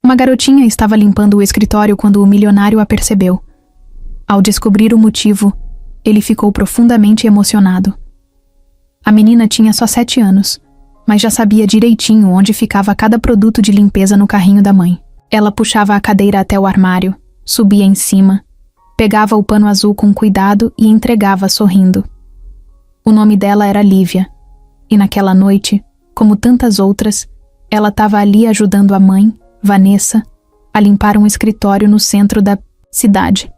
Uma garotinha estava limpando o escritório quando o milionário a percebeu. Ao descobrir o motivo, ele ficou profundamente emocionado. A menina tinha só 7 anos, mas já sabia direitinho onde ficava cada produto de limpeza no carrinho da mãe. Ela puxava a cadeira até o armário, subia em cima, pegava o pano azul com cuidado e entregava sorrindo. O nome dela era Lívia, e naquela noite, como tantas outras, ela estava ali ajudando a mãe, Vanessa, a limpar um escritório no centro da cidade.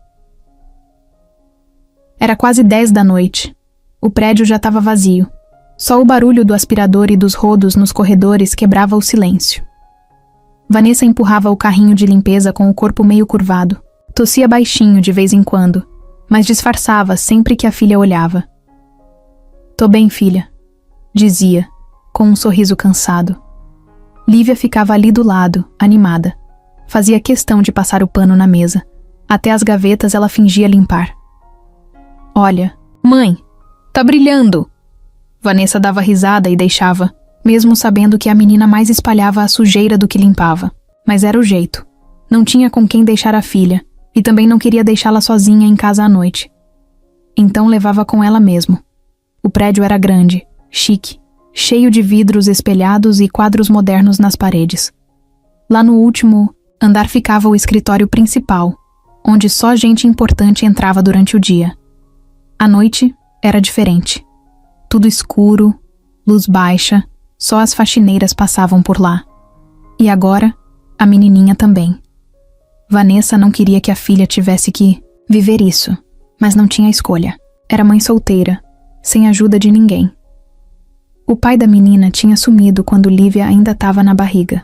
Era quase 10 da noite. O prédio já estava vazio. Só o barulho do aspirador e dos rodos nos corredores quebrava o silêncio. Vanessa empurrava o carrinho de limpeza com o corpo meio curvado. Tossia baixinho de vez em quando, mas disfarçava sempre que a filha olhava. "Tô bem, filha", dizia, com um sorriso cansado. Lívia ficava ali do lado, animada. Fazia questão de passar o pano na mesa. Até as gavetas ela fingia limpar. "Olha, mãe, tá brilhando!" Vanessa dava risada e deixava, mesmo sabendo que a menina mais espalhava a sujeira do que limpava. Mas era o jeito. Não tinha com quem deixar a filha, e também não queria deixá-la sozinha em casa à noite. Então levava com ela mesmo. O prédio era grande, chique, cheio de vidros espelhados e quadros modernos nas paredes. Lá no último andar ficava o escritório principal, onde só gente importante entrava durante o dia. À noite era diferente. Tudo escuro, luz baixa, só as faxineiras passavam por lá. E agora, a menininha também. Vanessa não queria que a filha tivesse que viver isso, mas não tinha escolha. Era mãe solteira, sem ajuda de ninguém. O pai da menina tinha sumido quando Lívia ainda estava na barriga.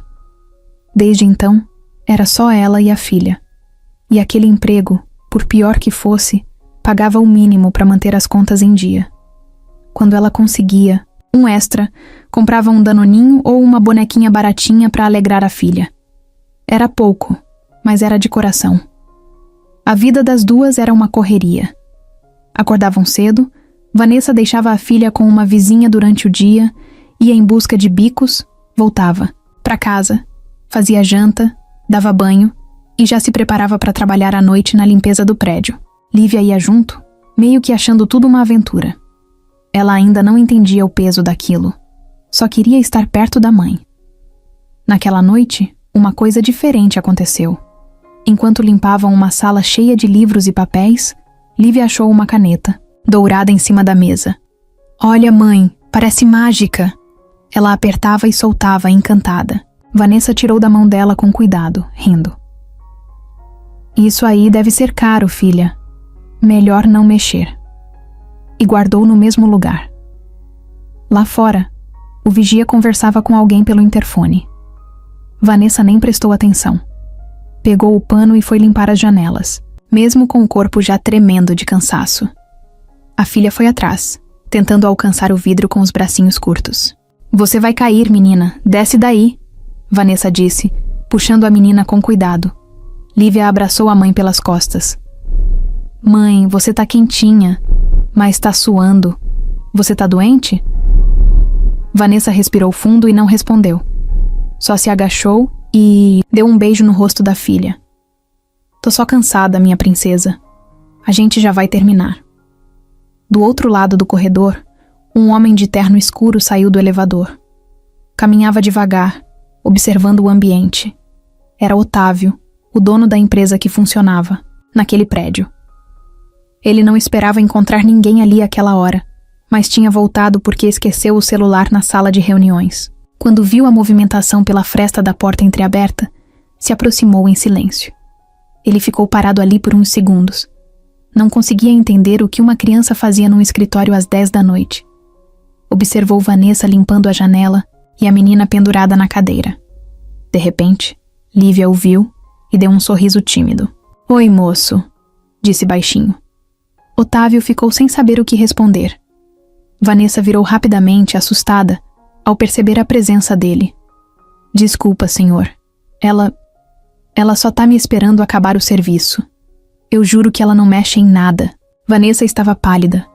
Desde então, era só ela e a filha. E aquele emprego, por pior que fosse, pagava o mínimo para manter as contas em dia. Quando ela conseguia, um extra, comprava um danoninho ou uma bonequinha baratinha para alegrar a filha. Era pouco, mas era de coração. A vida das duas era uma correria. Acordavam cedo, Vanessa deixava a filha com uma vizinha durante o dia, ia em busca de bicos, voltava para casa, fazia janta, dava banho e já se preparava para trabalhar à noite na limpeza do prédio. Lívia ia junto, meio que achando tudo uma aventura. Ela ainda não entendia o peso daquilo. Só queria estar perto da mãe. Naquela noite, uma coisa diferente aconteceu. Enquanto limpavam uma sala cheia de livros e papéis, Lívia achou uma caneta, dourada em cima da mesa. "Olha, mãe, parece mágica!" Ela apertava e soltava, encantada. Vanessa tirou da mão dela com cuidado, rindo. "Isso aí deve ser caro, filha. Melhor não mexer." E guardou no mesmo lugar. Lá fora, o vigia conversava com alguém pelo interfone. Vanessa nem prestou atenção. Pegou o pano e foi limpar as janelas, mesmo com o corpo já tremendo de cansaço. A filha foi atrás, tentando alcançar o vidro com os bracinhos curtos. "Você vai cair, menina. Desce daí", Vanessa disse, puxando a menina com cuidado. Lívia abraçou a mãe pelas costas. "Mãe, você tá quentinha, mas tá suando. Você tá doente?" Vanessa respirou fundo e não respondeu. Só se agachou e deu um beijo no rosto da filha. "Tô só cansada, minha princesa. A gente já vai terminar." Do outro lado do corredor, um homem de terno escuro saiu do elevador. Caminhava devagar, observando o ambiente. Era Otávio, o dono da empresa que funcionava, naquele prédio. Ele não esperava encontrar ninguém ali àquela hora, mas tinha voltado porque esqueceu o celular na sala de reuniões. Quando viu a movimentação pela fresta da porta entreaberta, se aproximou em silêncio. Ele ficou parado ali por uns segundos. Não conseguia entender o que uma criança fazia num escritório às 10 da noite. Observou Vanessa limpando a janela e a menina pendurada na cadeira. De repente, Lívia o viu e deu um sorriso tímido. "Oi, moço", disse baixinho. Otávio ficou sem saber o que responder. Vanessa virou rapidamente, assustada, ao perceber a presença dele. "Desculpa, senhor. Ela só tá me esperando acabar o serviço. Eu juro que ela não mexe em nada." Vanessa estava pálida.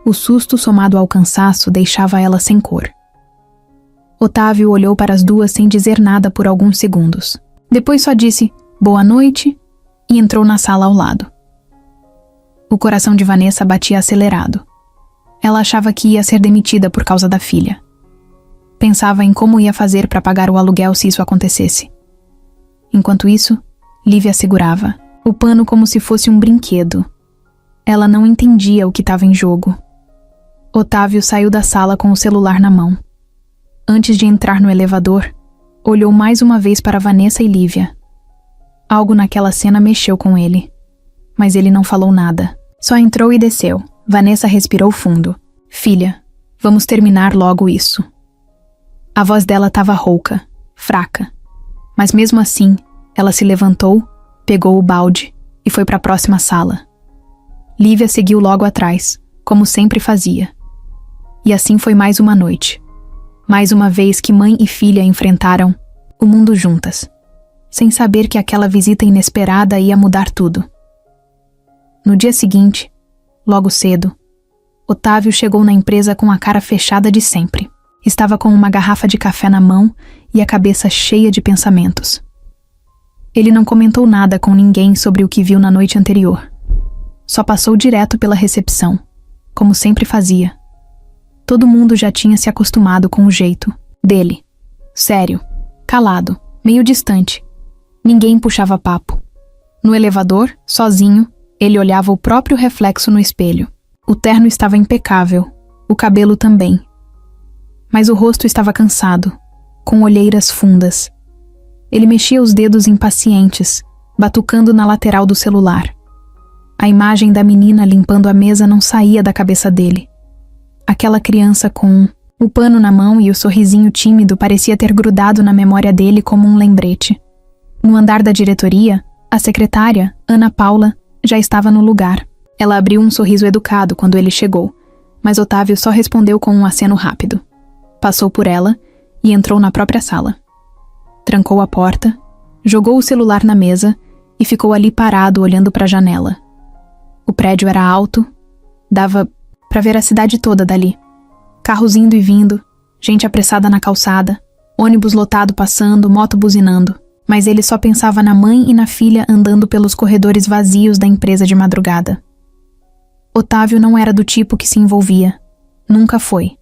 O susto somado ao cansaço deixava ela sem cor. Otávio olhou para as duas sem dizer nada por alguns segundos. Depois só disse boa noite e entrou na sala ao lado. O coração de Vanessa batia acelerado. Ela achava que ia ser demitida por causa da filha. Pensava em como ia fazer para pagar o aluguel se isso acontecesse. Enquanto isso, Lívia segurava o pano como se fosse um brinquedo. Ela não entendia o que estava em jogo. Otávio saiu da sala com o celular na mão. Antes de entrar no elevador, olhou mais uma vez para Vanessa e Lívia. Algo naquela cena mexeu com ele. Mas ele não falou nada. Só entrou e desceu. Vanessa respirou fundo. Filha, vamos terminar logo isso. A voz dela estava rouca, fraca. Mas mesmo assim, ela se levantou, pegou o balde e foi para a próxima sala. Lívia seguiu logo atrás, como sempre fazia. E assim foi mais uma noite. Mais uma vez que mãe e filha enfrentaram o mundo juntas, sem saber que aquela visita inesperada ia mudar tudo. No dia seguinte, logo cedo, Otávio chegou na empresa com a cara fechada de sempre. Estava com uma garrafa de café na mão e a cabeça cheia de pensamentos. Ele não comentou nada com ninguém sobre o que viu na noite anterior. Só passou direto pela recepção, como sempre fazia. Todo mundo já tinha se acostumado com o jeito dele. Sério, calado, meio distante. Ninguém puxava papo. No elevador, sozinho, ele olhava o próprio reflexo no espelho. O terno estava impecável, o cabelo também. Mas o rosto estava cansado, com olheiras fundas. Ele mexia os dedos impacientes, batucando na lateral do celular. A imagem da menina limpando a mesa não saía da cabeça dele. Aquela criança com o pano na mão e o sorrisinho tímido parecia ter grudado na memória dele como um lembrete. No andar da diretoria, a secretária, Ana Paula, já estava no lugar. Ela abriu um sorriso educado quando ele chegou, mas Otávio só respondeu com um aceno rápido. Passou por ela e entrou na própria sala. Trancou a porta, jogou o celular na mesa e ficou ali parado olhando para a janela. O prédio era alto, dava para ver a cidade toda dali. Carros indo e vindo, gente apressada na calçada, ônibus lotado passando, moto buzinando. Mas ele só pensava na mãe e na filha andando pelos corredores vazios da empresa de madrugada. Otávio não era do tipo que se envolvia. Nunca foi.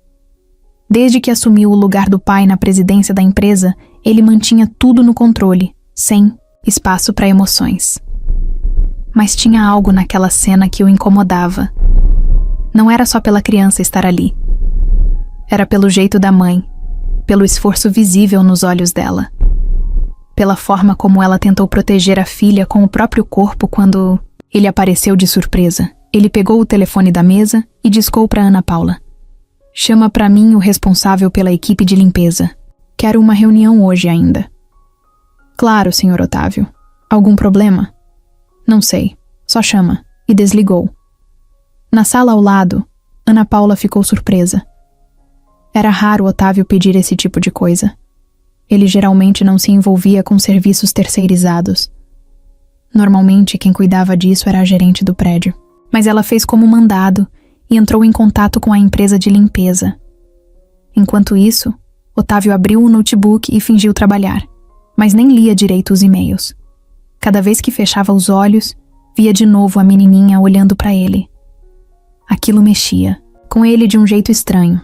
Desde que assumiu o lugar do pai na presidência da empresa, ele mantinha tudo no controle, sem espaço para emoções. Mas tinha algo naquela cena que o incomodava. Não era só pela criança estar ali. Era pelo jeito da mãe, pelo esforço visível nos olhos dela. Pela forma como ela tentou proteger a filha com o próprio corpo quando ele apareceu de surpresa. Ele pegou o telefone da mesa e discou para Ana Paula. Chama para mim o responsável pela equipe de limpeza. Quero uma reunião hoje ainda. Claro, Sr. Otávio. Algum problema? Não sei. Só chama. E desligou. Na sala ao lado, Ana Paula ficou surpresa. Era raro Otávio pedir esse tipo de coisa. Ele geralmente não se envolvia com serviços terceirizados. Normalmente, quem cuidava disso era a gerente do prédio. Mas ela fez como mandado e entrou em contato com a empresa de limpeza. Enquanto isso, Otávio abriu o notebook e fingiu trabalhar, mas nem lia direito os e-mails. Cada vez que fechava os olhos, via de novo a menininha olhando para ele. Aquilo mexia, com ele de um jeito estranho.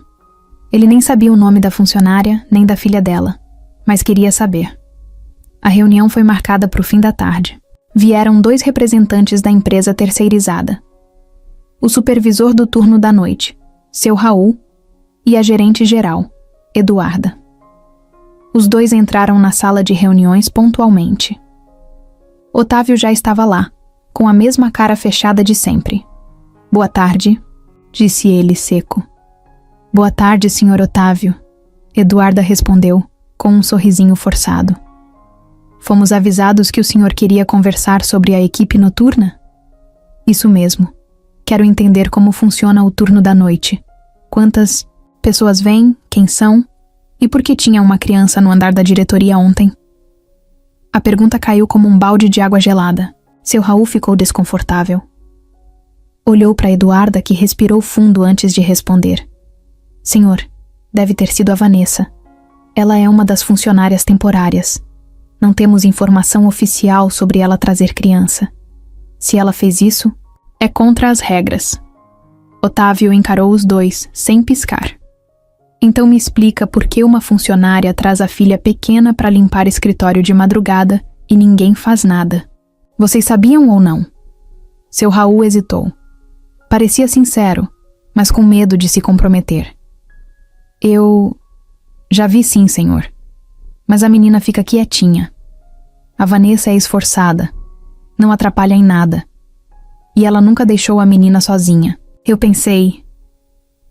Ele nem sabia o nome da funcionária, nem da filha dela, mas queria saber. A reunião foi marcada para o fim da tarde. Vieram 2 representantes da empresa terceirizada. O supervisor do turno da noite, seu Raul, e a gerente geral, Eduarda. Os 2 entraram na sala de reuniões pontualmente. Otávio já estava lá, com a mesma cara fechada de sempre. Boa tarde, disse ele seco. Boa tarde, Sr. Otávio, Eduarda respondeu, com um sorrisinho forçado. Fomos avisados que o senhor queria conversar sobre a equipe noturna? Isso mesmo. Quero entender como funciona o turno da noite. Quantas pessoas vêm, quem são e por que tinha uma criança no andar da diretoria ontem? A pergunta caiu como um balde de água gelada. Seu Raul ficou desconfortável. Olhou para Eduarda, que respirou fundo antes de responder. Senhor, deve ter sido a Vanessa. Ela é uma das funcionárias temporárias. Não temos informação oficial sobre ela trazer criança. Se ela fez isso, é contra as regras. Otávio encarou os dois, sem piscar. Então me explica por que uma funcionária traz a filha pequena para limpar escritório de madrugada e ninguém faz nada. Vocês sabiam ou não? Seu Raul hesitou. Parecia sincero, mas com medo de se comprometer. Eu já vi sim, senhor. Mas a menina fica quietinha. A Vanessa é esforçada. Não atrapalha em nada. E ela nunca deixou a menina sozinha. Eu pensei...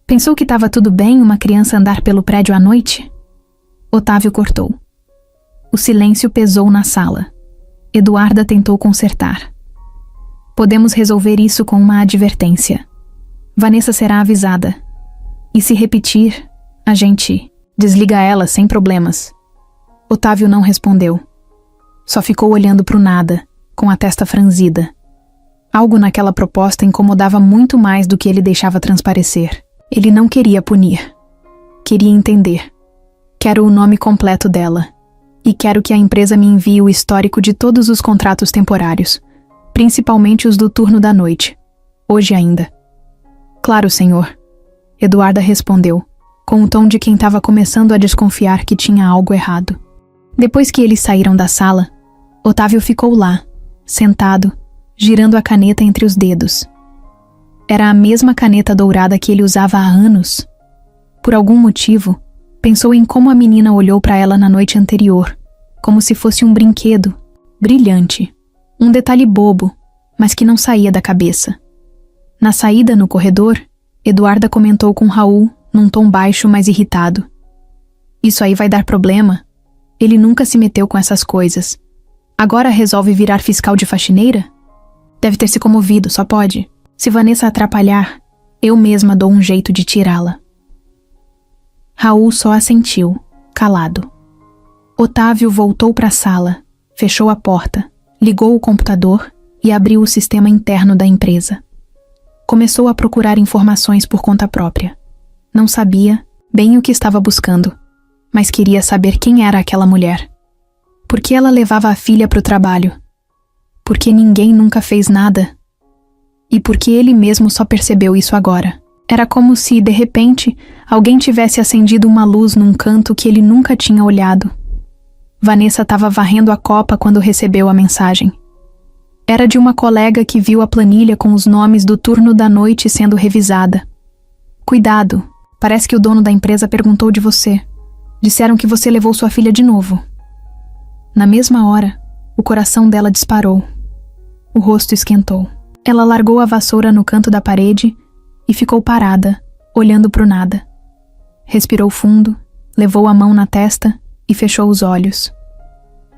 Pensou que estava tudo bem uma criança andar pelo prédio à noite? Otávio cortou. O silêncio pesou na sala. Eduarda tentou consertar. Podemos resolver isso com uma advertência. Vanessa será avisada. E se repetir, a gente desliga ela sem problemas. Otávio não respondeu. Só ficou olhando para o nada, com a testa franzida. Algo naquela proposta incomodava muito mais do que ele deixava transparecer. Ele não queria punir. Queria entender. Quero o nome completo dela. E quero que a empresa me envie o histórico de todos os contratos temporários, principalmente os do turno da noite. Hoje ainda. Claro, senhor. Eduarda respondeu, com o tom de quem estava começando a desconfiar que tinha algo errado. Depois que eles saíram da sala, Otávio ficou lá, sentado, girando a caneta entre os dedos. Era a mesma caneta dourada que ele usava há anos. Por algum motivo, pensou em como a menina olhou para ela na noite anterior, como se fosse um brinquedo, brilhante, um detalhe bobo, mas que não saía da cabeça. Na saída no corredor, Eduarda comentou com Raul, num tom baixo, mas irritado. Isso aí vai dar problema. Ele nunca se meteu com essas coisas. Agora resolve virar fiscal de faxineira? Deve ter se comovido, só pode. Se Vanessa atrapalhar, eu mesma dou um jeito de tirá-la. Raul só assentiu, calado. Otávio voltou para a sala, fechou a porta, ligou o computador e abriu o sistema interno da empresa. Começou a procurar informações por conta própria. Não sabia bem o que estava buscando, mas queria saber quem era aquela mulher. Por que ela levava a filha para o trabalho? Por que ninguém nunca fez nada? E por que ele mesmo só percebeu isso agora? Era como se, de repente, alguém tivesse acendido uma luz num canto que ele nunca tinha olhado. Vanessa estava varrendo a copa quando recebeu a mensagem. Era de uma colega que viu a planilha com os nomes do turno da noite sendo revisada. Cuidado, parece que o dono da empresa perguntou de você. Disseram que você levou sua filha de novo. Na mesma hora, o coração dela disparou. O rosto esquentou. Ela largou a vassoura no canto da parede e ficou parada, olhando para o nada. Respirou fundo, levou a mão na testa e fechou os olhos.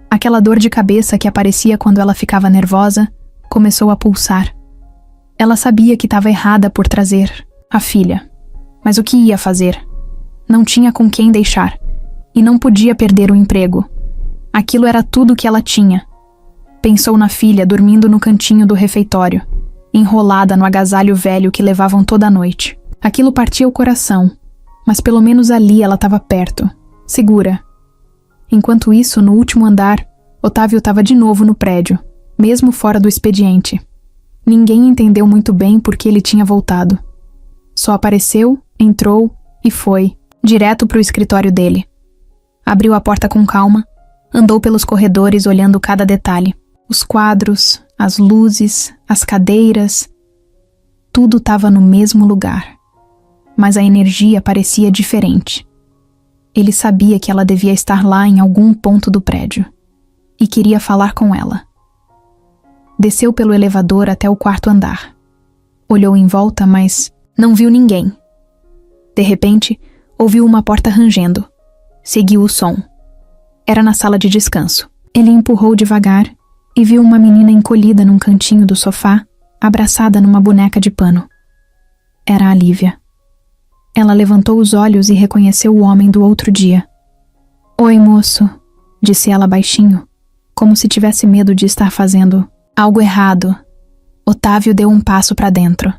Aquela dor de cabeça que aparecia quando ela ficava nervosa começou a pulsar. Ela sabia que estava errada por trazer a filha. Mas o que ia fazer? Não tinha com quem deixar. E não podia perder o emprego. Aquilo era tudo que ela tinha. Pensou na filha dormindo no cantinho do refeitório, enrolada no agasalho velho que levavam toda a noite. Aquilo partia o coração, mas pelo menos ali ela estava perto, segura. Enquanto isso, no último andar, Otávio estava de novo no prédio, mesmo fora do expediente. Ninguém entendeu muito bem por que ele tinha voltado. Só apareceu, entrou e foi, direto para o escritório dele. Abriu a porta com calma, andou pelos corredores olhando cada detalhe. Os quadros, as luzes, as cadeiras, tudo estava no mesmo lugar. Mas a energia parecia diferente. Ele sabia que ela devia estar lá em algum ponto do prédio. E queria falar com ela. Desceu pelo elevador até o quarto andar. Olhou em volta, mas não viu ninguém. De repente, ouviu uma porta rangendo. Seguiu o som. Era na sala de descanso. Ele empurrou devagar e viu uma menina encolhida num cantinho do sofá, abraçada numa boneca de pano. Era a Lívia. Ela levantou os olhos e reconheceu o homem do outro dia. "Oi, moço", disse ela baixinho, como se tivesse medo de estar fazendo algo errado. Otávio deu um passo para dentro.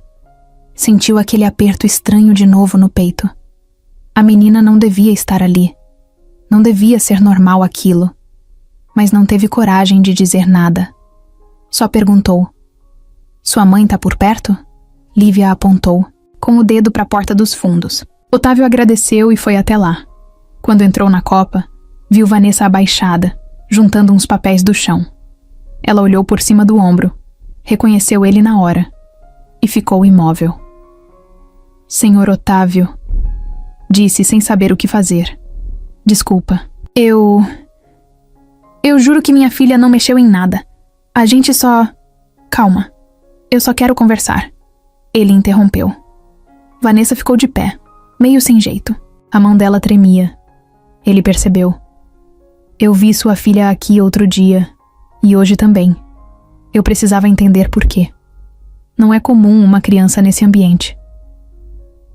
Sentiu aquele aperto estranho de novo no peito. A menina não devia estar ali. Não devia ser normal aquilo. mas não teve coragem de dizer nada. Só perguntou: "Sua mãe tá por perto?" Lívia apontou, com o dedo para a porta dos fundos. Otávio agradeceu e foi até lá. Quando entrou na copa, viu Vanessa abaixada, juntando uns papéis do chão. Ela olhou por cima do ombro, reconheceu ele na hora e ficou imóvel. "Senhor Otávio", disse sem saber o que fazer. "Desculpa, eu juro que minha filha não mexeu em nada. A gente só... Calma, eu só quero conversar." Ele interrompeu. Vanessa ficou de pé, meio sem jeito. A mão dela tremia. Ele percebeu. "Eu vi sua filha aqui outro dia, e hoje também. Eu precisava entender por quê. Não é comum uma criança nesse ambiente."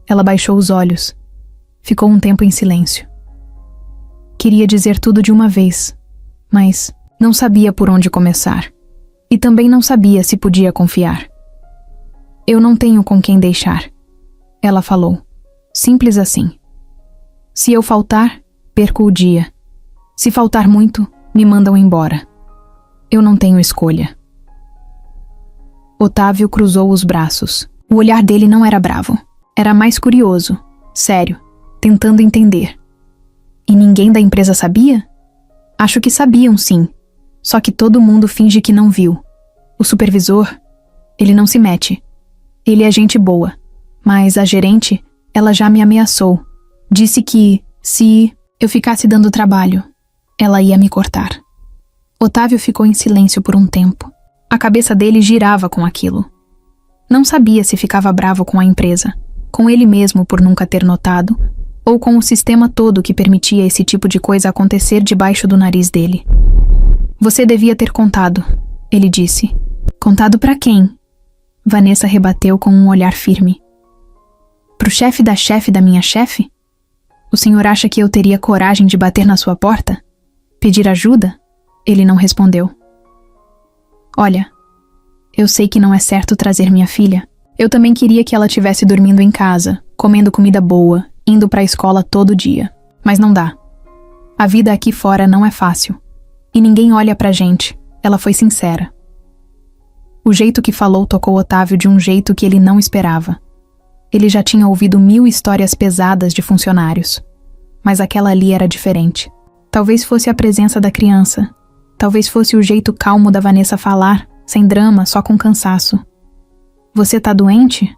Ela baixou os olhos. Ficou um tempo em silêncio. Queria dizer tudo de uma vez, mas não sabia por onde começar. E também não sabia se podia confiar. "Eu não tenho com quem deixar", ela falou. Simples assim. "Se eu faltar, perco o dia. Se faltar muito, me mandam embora. Eu não tenho escolha." Otávio cruzou os braços. O olhar dele não era bravo. Era mais curioso, sério, tentando entender. "E ninguém da empresa sabia?" "Acho que sabiam, sim. Só que todo mundo finge que não viu. O supervisor, ele não se mete. Ele é gente boa. Mas a gerente, ela já me ameaçou. Disse que, se eu ficasse dando trabalho, ela ia me cortar." Otávio ficou em silêncio por um tempo. A cabeça dele girava com aquilo. Não sabia se ficava bravo com a empresa, com ele mesmo por nunca ter notado, ou com o sistema todo que permitia esse tipo de coisa acontecer debaixo do nariz dele. "Você devia ter contado", ele disse. "Contado pra quem?" Vanessa rebateu com um olhar firme. "Pro chefe da minha chefe? O senhor acha que eu teria coragem de bater na sua porta? Pedir ajuda?" Ele não respondeu. "Olha, eu sei que não é certo trazer minha filha. Eu também queria que ela tivesse dormindo em casa, comendo comida boa, indo pra escola todo dia. Mas não dá. A vida aqui fora não é fácil. E ninguém olha pra gente." Ela foi sincera. O jeito que falou tocou Otávio de um jeito que ele não esperava. Ele já tinha ouvido 1000 histórias pesadas de funcionários. Mas aquela ali era diferente. Talvez fosse a presença da criança. Talvez fosse o jeito calmo da Vanessa falar, sem drama, só com cansaço. "Você tá doente?"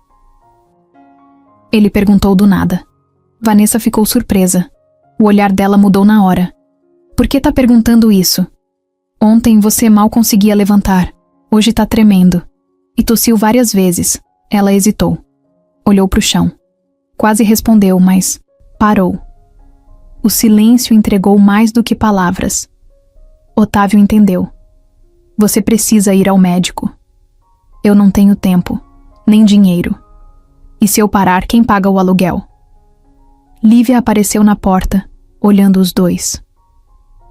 Ele perguntou do nada. Vanessa ficou surpresa. O olhar dela mudou na hora. "Por que tá perguntando isso? Ontem você mal conseguia levantar. Hoje tá tremendo." E tossiu várias vezes. Ela hesitou. Olhou pro chão. Quase respondeu, mas parou. O silêncio entregou mais do que palavras. Otávio entendeu. "Você precisa ir ao médico." "Eu não tenho tempo, nem dinheiro. E se eu parar, quem paga o aluguel?" Lívia apareceu na porta, olhando os dois.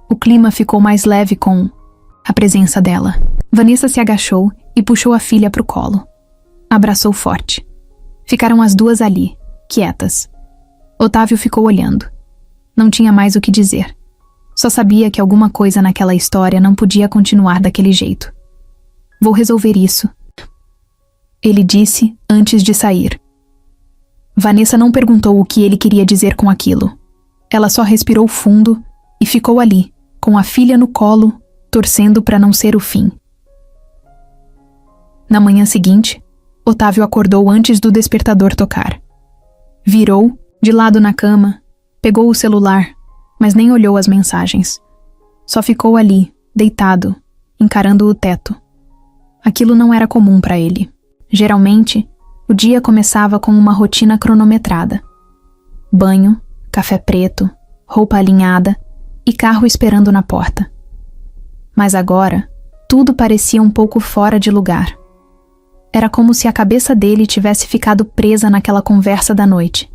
O clima ficou mais leve com a presença dela. Vanessa se agachou e puxou a filha pro colo. Abraçou forte. Ficaram as duas ali, quietas. Otávio ficou olhando. Não tinha mais o que dizer. Só sabia que alguma coisa naquela história não podia continuar daquele jeito. "Vou resolver isso", ele disse antes de sair. Vanessa não perguntou o que ele queria dizer com aquilo. Ela só respirou fundo e ficou ali, com a filha no colo, torcendo para não ser o fim. Na manhã seguinte, Otávio acordou antes do despertador tocar. Virou, de lado na cama, pegou o celular, mas nem olhou as mensagens. Só ficou ali, deitado, encarando o teto. Aquilo não era comum para ele. Geralmente, o dia começava com uma rotina cronometrada. Banho, café preto, roupa alinhada e carro esperando na porta. Mas agora, tudo parecia um pouco fora de lugar. Era como se a cabeça dele tivesse ficado presa naquela conversa da noite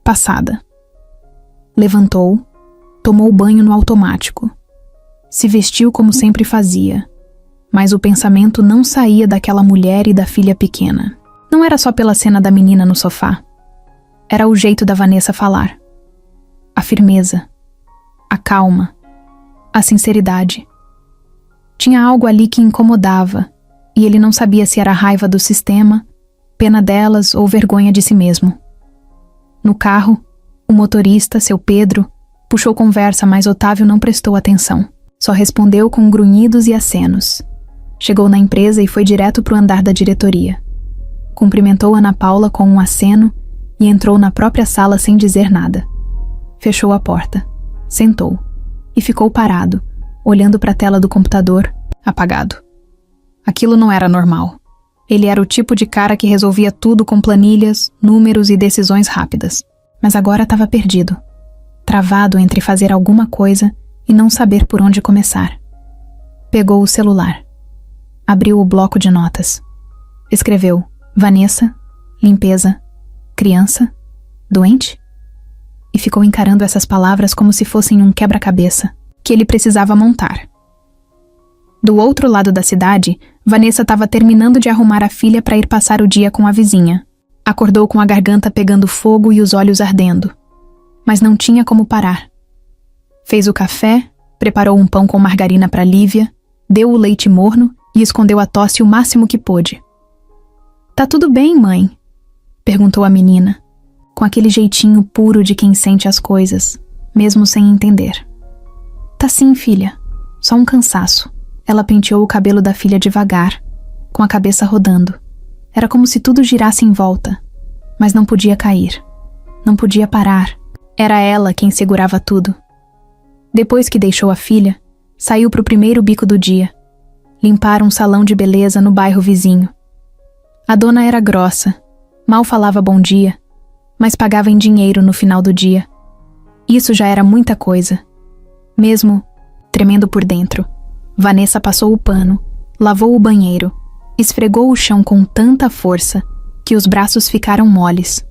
passada. Levantou, tomou banho no automático. Se vestiu como sempre fazia, mas o pensamento não saía daquela mulher e da filha pequena. Não era só pela cena da menina no sofá. Era o jeito da Vanessa falar. A firmeza, a calma, a sinceridade. Tinha algo ali que incomodava, e ele não sabia se era raiva do sistema, pena delas ou vergonha de si mesmo. No carro, o motorista, seu Pedro, puxou conversa, mas Otávio não prestou atenção. Só respondeu com grunhidos e acenos. Chegou na empresa e foi direto para o andar da diretoria. Cumprimentou Ana Paula com um aceno e entrou na própria sala sem dizer nada. Fechou a porta, sentou e ficou parado, olhando para a tela do computador, apagado. Aquilo não era normal. Ele era o tipo de cara que resolvia tudo com planilhas, números e decisões rápidas. Mas agora estava perdido, travado entre fazer alguma coisa e não saber por onde começar. Pegou o celular. Abriu o bloco de notas. Escreveu: Vanessa, limpeza, criança, doente? E ficou encarando essas palavras como se fossem um quebra-cabeça que ele precisava montar. Do outro lado da cidade, Vanessa estava terminando de arrumar a filha para ir passar o dia com a vizinha. Acordou com a garganta pegando fogo e os olhos ardendo. Mas não tinha como parar. Fez o café, preparou um pão com margarina para Lívia, deu o leite morno e escondeu a tosse o máximo que pôde. "Tá tudo bem, mãe?" perguntou a menina, com aquele jeitinho puro de quem sente as coisas, mesmo sem entender. "Tá sim, filha. Só um cansaço." Ela penteou o cabelo da filha devagar, com a cabeça rodando. Era como se tudo girasse em volta, mas não podia cair. Não podia parar. Era ela quem segurava tudo. Depois que deixou a filha, saiu para o primeiro bico do dia. Limpar um salão de beleza no bairro vizinho. A dona era grossa, mal falava bom dia, mas pagava em dinheiro no final do dia. Isso já era muita coisa. Mesmo tremendo por dentro, Vanessa passou o pano, lavou o banheiro, esfregou o chão com tanta força que os braços ficaram moles.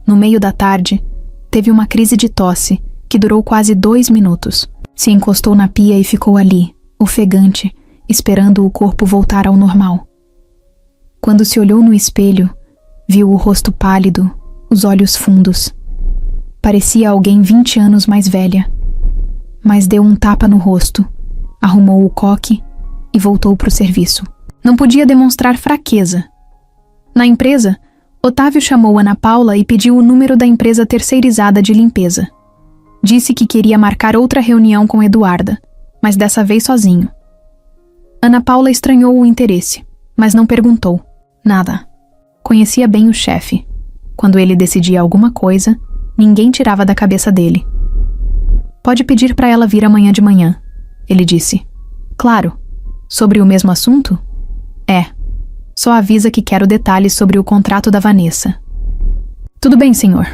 No meio da tarde, teve uma crise de tosse que durou quase 2 minutos. Se encostou na pia e ficou ali, ofegante, esperando o corpo voltar ao normal. Quando se olhou no espelho, viu o rosto pálido, os olhos fundos. Parecia alguém 20 anos mais velha. Mas deu um tapa no rosto, arrumou o coque e voltou para o serviço. Não podia demonstrar fraqueza. Na empresa, Otávio chamou Ana Paula e pediu o número da empresa terceirizada de limpeza. Disse que queria marcar outra reunião com Eduarda, mas dessa vez sozinho. Ana Paula estranhou o interesse, mas não perguntou. Nada. Conhecia bem o chefe. Quando ele decidia alguma coisa, ninguém tirava da cabeça dele. "Pode pedir para ela vir amanhã de manhã", ele disse. "Claro. Sobre o mesmo assunto?" "É. Só avisa que quero detalhes sobre o contrato da Vanessa." "Tudo bem, senhor."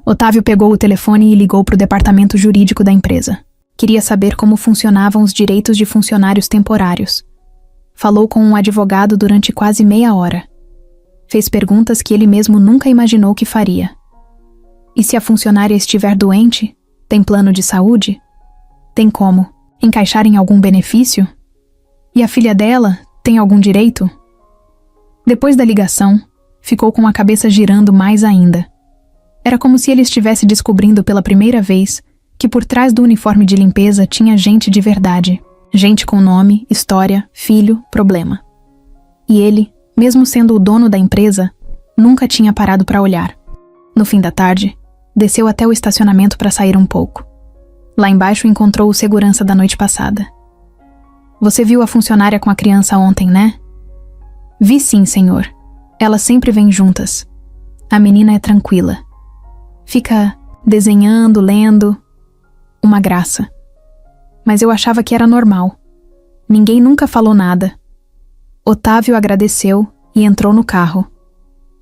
Otávio pegou o telefone e ligou para o departamento jurídico da empresa. Queria saber como funcionavam os direitos de funcionários temporários. Falou com um advogado durante quase meia hora. Fez perguntas que ele mesmo nunca imaginou que faria. E se a funcionária estiver doente, tem plano de saúde? Tem como encaixar em algum benefício? E a filha dela tem algum direito? Depois da ligação, ficou com a cabeça girando mais ainda. Era como se ele estivesse descobrindo pela primeira vez que por trás do uniforme de limpeza tinha gente de verdade. Gente com nome, história, filho, problema. E ele, mesmo sendo o dono da empresa, nunca tinha parado para olhar. No fim da tarde, desceu até o estacionamento para sair um pouco. Lá embaixo encontrou o segurança da noite passada. "Você viu a funcionária com a criança ontem, né?" "Vi sim, senhor. Elas sempre vêm juntas. A menina é tranquila. Fica desenhando, lendo. Uma graça. Mas eu achava que era normal. Ninguém nunca falou nada." Otávio agradeceu e entrou no carro.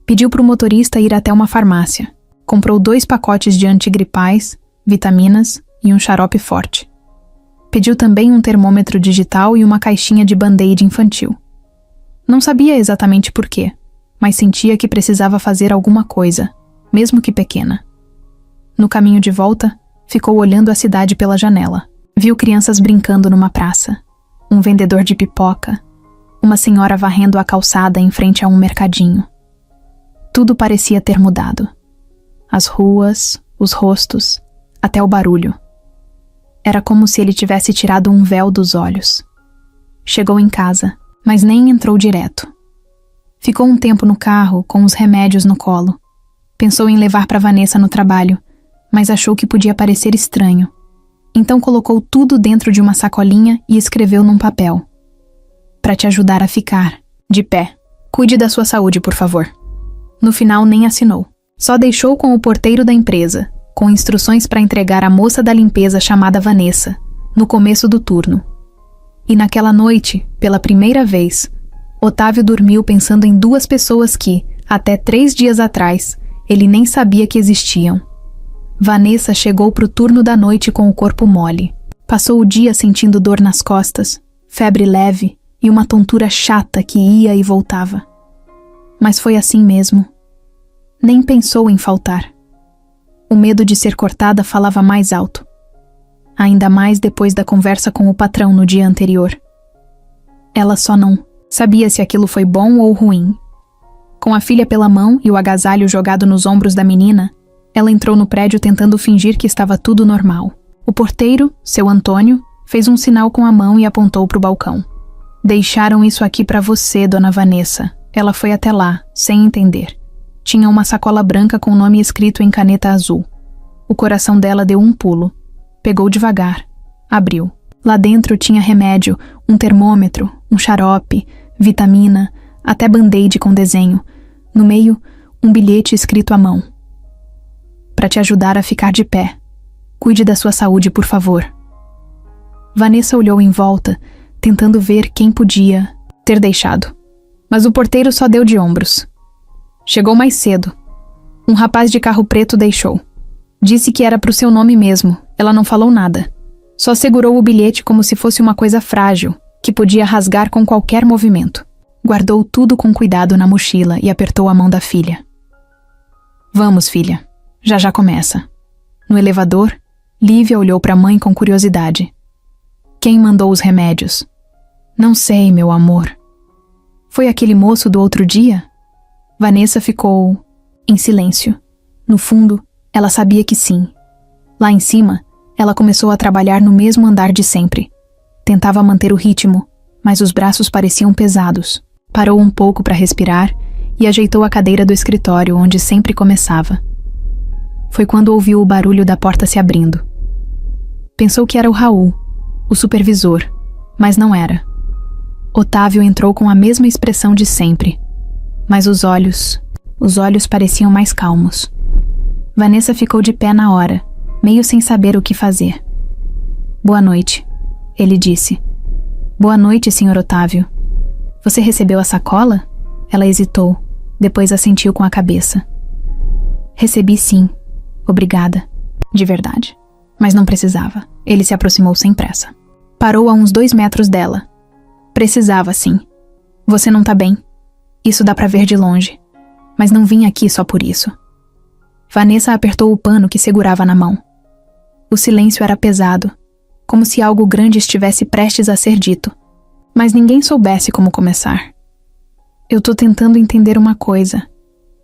Pediu para o motorista ir até uma farmácia. Comprou 2 pacotes de antigripais, vitaminas e um xarope forte. Pediu também um termômetro digital e uma caixinha de band-aid infantil. Não sabia exatamente por quê, mas sentia que precisava fazer alguma coisa, mesmo que pequena. No caminho de volta, ficou olhando a cidade pela janela. Viu crianças brincando numa praça, um vendedor de pipoca, uma senhora varrendo a calçada em frente a um mercadinho. Tudo parecia ter mudado. As ruas, os rostos, até o barulho. Era como se ele tivesse tirado um véu dos olhos. chegou em casa, mas nem entrou direto. Ficou um tempo no carro, com os remédios no colo. Pensou em levar para Vanessa no trabalho, mas achou que podia parecer estranho. Então colocou tudo dentro de uma sacolinha e escreveu num papel. Para te ajudar a ficar de pé. Cuide da sua saúde, por favor. No final nem assinou. Só deixou com o porteiro da empresa, com instruções para entregar à moça da limpeza chamada Vanessa, no começo do turno. E naquela noite, pela primeira vez, Otávio dormiu pensando em duas pessoas que, até 3 dias atrás, ele nem sabia que existiam. Vanessa chegou pro turno da noite com o corpo mole. Passou o dia sentindo dor nas costas, febre leve e uma tontura chata que ia e voltava. Mas foi assim mesmo. Nem pensou em faltar. O medo de ser cortada falava mais alto. Ainda mais depois da conversa com o patrão no dia anterior. Ela só não sabia se aquilo foi bom ou ruim. Com a filha pela mão e o agasalho jogado nos ombros da menina, ela entrou no prédio tentando fingir que estava tudo normal. O porteiro, seu Antônio, fez um sinal com a mão e apontou para o balcão. Deixaram isso aqui para você, dona Vanessa. Ela foi até lá, sem entender. Tinha uma sacola branca com o nome escrito em caneta azul. O coração dela deu um pulo. Pegou devagar. Abriu. Lá dentro tinha remédio, um termômetro, um xarope, vitamina, até band-aid com desenho. No meio, um bilhete escrito à mão. Para te ajudar a ficar de pé. Cuide da sua saúde, por favor. Vanessa olhou em volta, tentando ver quem podia ter deixado. Mas o porteiro só deu de ombros. Chegou mais cedo. Um rapaz de carro preto deixou. Disse que era pro seu nome mesmo. Ela não falou nada. Só segurou o bilhete como se fosse uma coisa frágil, que podia rasgar com qualquer movimento. Guardou tudo com cuidado na mochila e apertou a mão da filha. Vamos, filha. Já já começa. No elevador, Lívia olhou para a mãe com curiosidade. Quem mandou os remédios? Não sei, meu amor. Foi aquele moço do outro dia? Vanessa ficou em silêncio. No fundo, ela sabia que sim. Lá em cima, ela começou a trabalhar no mesmo andar de sempre. Tentava manter o ritmo, mas os braços pareciam pesados. Parou um pouco para respirar e ajeitou a cadeira do escritório onde sempre começava. Foi quando ouviu o barulho da porta se abrindo. Pensou que era o Raul, o supervisor, mas não era. Otávio entrou com a mesma expressão de sempre, mas os olhos pareciam mais calmos. Vanessa ficou de pé na hora, meio sem saber o que fazer. Boa noite, ele disse. Boa noite, Sr. Otávio. Você recebeu a sacola? Ela hesitou, depois assentiu com a cabeça. Recebi sim. Obrigada. De verdade. Mas não precisava. Ele se aproximou sem pressa. Parou a uns 2 metros dela. Precisava, sim. Você não tá bem. Isso dá pra ver de longe. Mas não vim aqui só por isso. Vanessa apertou o pano que segurava na mão. O silêncio era pesado, como se algo grande estivesse prestes a ser dito. Mas ninguém soubesse como começar. Eu tô tentando entender uma coisa,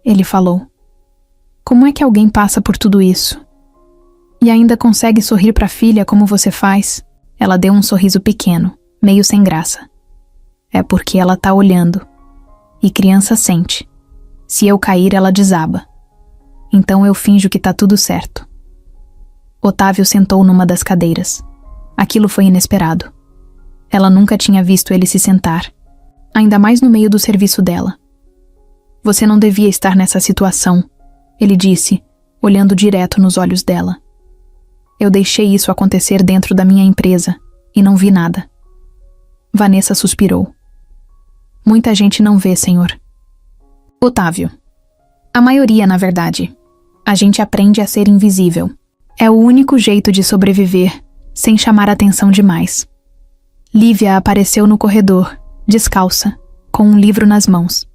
ele falou. Como é que alguém passa por tudo isso? E ainda consegue sorrir pra filha como você faz? Ela deu um sorriso pequeno, meio sem graça. É porque ela tá olhando. E criança sente. Se eu cair, ela desaba. Então eu finjo que tá tudo certo. Otávio sentou numa das cadeiras. Aquilo foi inesperado. Ela nunca tinha visto ele se sentar. Ainda mais no meio do serviço dela. Você não devia estar nessa situação, ele disse, olhando direto nos olhos dela. Eu deixei isso acontecer dentro da minha empresa e não vi nada. Vanessa suspirou. Muita gente não vê, senhor. Otávio. A maioria, na verdade. A gente aprende a ser invisível. É o único jeito de sobreviver, sem chamar atenção demais. Lívia apareceu no corredor, descalça, com um livro nas mãos.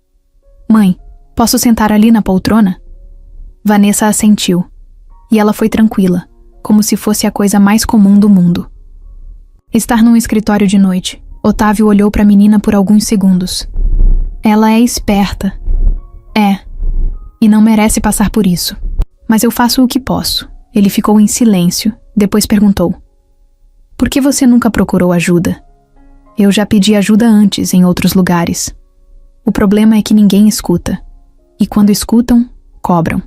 Mãe, posso sentar ali na poltrona? Vanessa assentiu, e ela foi tranquila, como se fosse a coisa mais comum do mundo. Estar num escritório de noite, Otávio olhou para a menina por alguns segundos. Ela é esperta. É. E não merece passar por isso. Mas eu faço o que posso. Ele ficou em silêncio, depois perguntou. Por que você nunca procurou ajuda? Eu já pedi ajuda antes em outros lugares. O problema é que ninguém escuta. E quando escutam, cobram.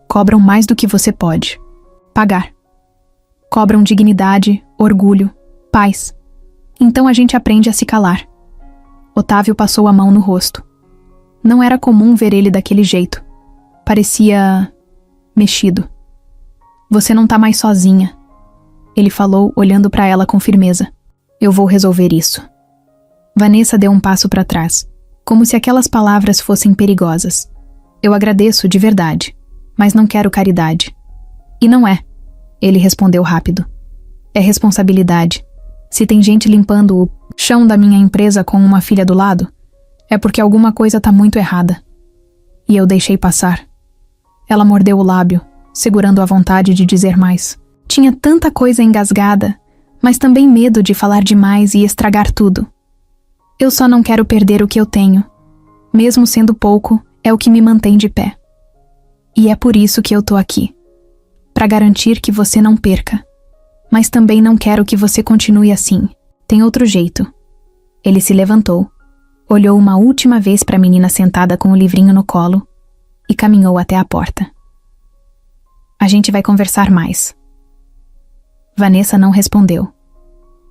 Cobram mais do que você pode pagar. Cobram dignidade, orgulho, paz. Então a gente aprende a se calar. Otávio passou a mão no rosto. Não era comum ver ele daquele jeito. Parecia mexido. Você não tá mais sozinha, ele falou, olhando para ela com firmeza. Eu vou resolver isso. Vanessa deu um passo para trás, como se aquelas palavras fossem perigosas. Eu agradeço de verdade, mas não quero caridade. E não é, ele respondeu rápido. É responsabilidade. Se tem gente limpando o chão da minha empresa com uma filha do lado, é porque alguma coisa tá muito errada. E eu deixei passar. Ela mordeu o lábio, segurando a vontade de dizer mais. Tinha tanta coisa engasgada, mas também medo de falar demais e estragar tudo. Eu só não quero perder o que eu tenho. Mesmo sendo pouco, é o que me mantém de pé. E é por isso que eu tô aqui. Para garantir que você não perca. Mas também não quero que você continue assim. Tem outro jeito. Ele se levantou, olhou uma última vez para a menina sentada com o livrinho no colo e caminhou até a porta. A gente vai conversar mais. Vanessa não respondeu.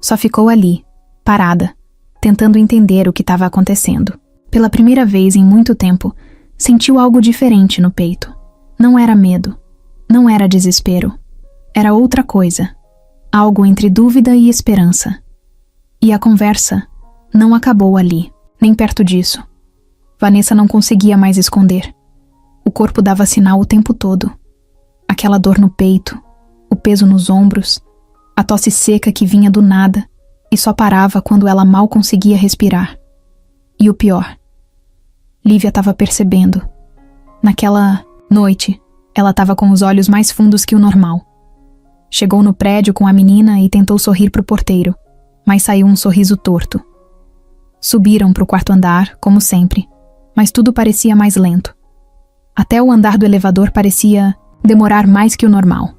Só ficou ali, parada, tentando entender o que estava acontecendo. Pela primeira vez em muito tempo, sentiu algo diferente no peito. Não era medo, não era desespero. Era outra coisa. Algo entre dúvida e esperança. E a conversa não acabou ali, nem perto disso. Vanessa não conseguia mais esconder. O corpo dava sinal o tempo todo. Aquela dor no peito, o peso nos ombros, a tosse seca que vinha do nada e só parava quando ela mal conseguia respirar. E o pior, Lívia estava percebendo. Naquela noite, ela estava com os olhos mais fundos que o normal. Chegou no prédio com a menina e tentou sorrir pro porteiro, mas saiu um sorriso torto. Subiram pro quarto andar, como sempre, mas tudo parecia mais lento. Até o andar do elevador parecia demorar mais que o normal.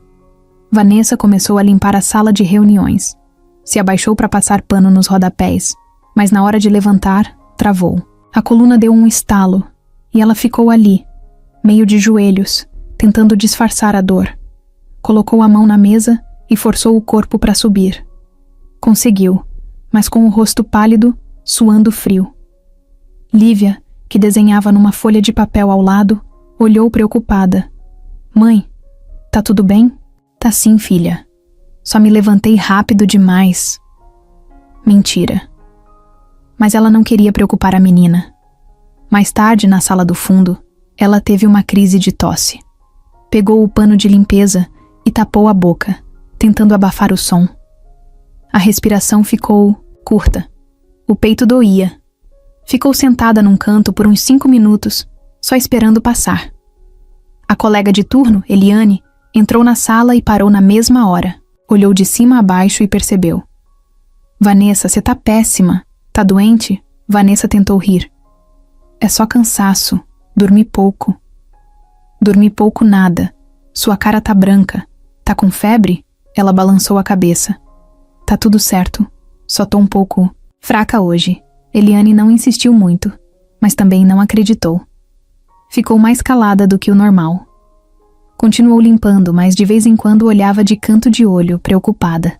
Vanessa começou a limpar a sala de reuniões. Se abaixou para passar pano nos rodapés, mas na hora de levantar, travou. A coluna deu um estalo e ela ficou ali, meio de joelhos, tentando disfarçar a dor. Colocou a mão na mesa e forçou o corpo para subir. Conseguiu, mas com o rosto pálido, suando frio. Lívia, que desenhava numa folha de papel ao lado, olhou preocupada. Mãe, tá tudo bem? Tá sim, filha. Só me levantei rápido demais. Mentira. Mas ela não queria preocupar a menina. Mais tarde, na sala do fundo, ela teve uma crise de tosse. Pegou o pano de limpeza e tapou a boca, tentando abafar o som. A respiração ficou curta. O peito doía. Ficou sentada num canto por uns 5 minutos, só esperando passar. A colega de turno, Eliane, entrou na sala e parou na mesma hora. Olhou de cima a baixo e percebeu. Vanessa, você tá péssima. Tá doente? Vanessa tentou rir. É só cansaço. Dormi pouco. Dormi pouco nada. Sua cara tá branca. Tá com febre? Ela balançou a cabeça. Tá tudo certo. Só tô um pouco fraca hoje. Eliane não insistiu muito, mas também não acreditou. Ficou mais calada do que o normal. Continuou limpando, mas de vez em quando olhava de canto de olho, preocupada.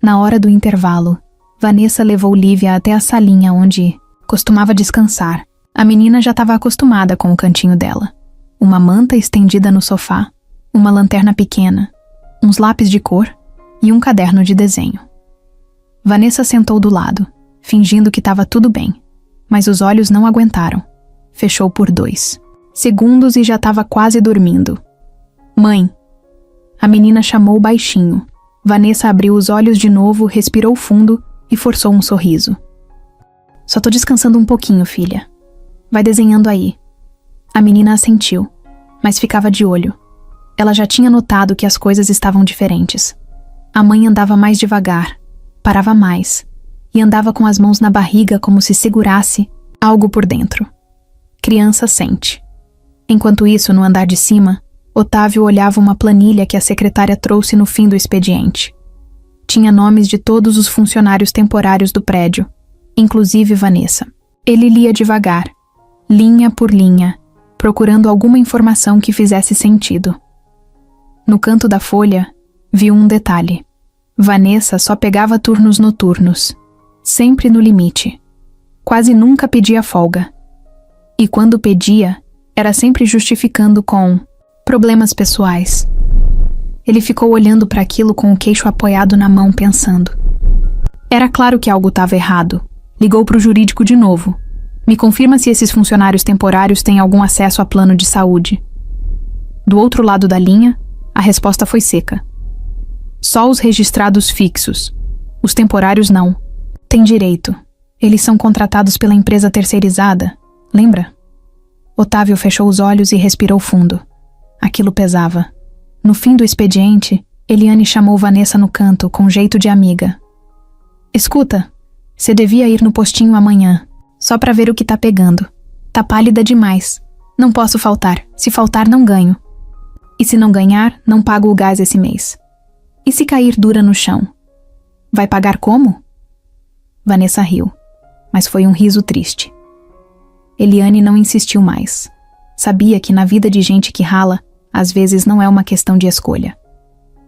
Na hora do intervalo, Vanessa levou Lívia até a salinha onde costumava descansar. A menina já estava acostumada com o cantinho dela. Uma manta estendida no sofá, uma lanterna pequena, uns lápis de cor e um caderno de desenho. Vanessa sentou do lado, fingindo que estava tudo bem, mas os olhos não aguentaram. Fechou por 2 segundos e já estava quase dormindo. Mãe! A menina chamou baixinho. Vanessa abriu os olhos de novo, respirou fundo e forçou um sorriso. Só tô descansando um pouquinho, filha. Vai desenhando aí. A menina assentiu, mas ficava de olho. Ela já tinha notado que as coisas estavam diferentes. A mãe andava mais devagar, parava mais, e andava com as mãos na barriga como se segurasse algo por dentro. Criança sente. Enquanto isso, no andar de cima, Otávio olhava uma planilha que a secretária trouxe no fim do expediente. Tinha nomes de todos os funcionários temporários do prédio, inclusive Vanessa. Ele lia devagar, linha por linha, procurando alguma informação que fizesse sentido. No canto da folha, viu um detalhe. Vanessa só pegava turnos noturnos, sempre no limite. Quase nunca pedia folga. E quando pedia, era sempre justificando com problemas pessoais. Ele ficou olhando para aquilo com o queixo apoiado na mão, pensando. Era claro que algo estava errado. Ligou para o jurídico de novo. Me confirma se esses funcionários temporários têm algum acesso a plano de saúde. Do outro lado da linha, a resposta foi seca. Só os registrados fixos. Os temporários não. Tem direito. Eles são contratados pela empresa terceirizada. Lembra? Otávio fechou os olhos e respirou fundo. Aquilo pesava. No fim do expediente, Eliane chamou Vanessa no canto, com jeito de amiga. Escuta, você devia ir no postinho amanhã, só pra ver o que tá pegando. Tá pálida demais. Não posso faltar. Se faltar, não ganho. E se não ganhar, não pago o gás esse mês. E se cair dura no chão? Vai pagar como? Vanessa riu, mas foi um riso triste. Eliane não insistiu mais. Sabia que na vida de gente que rala, às vezes não é uma questão de escolha.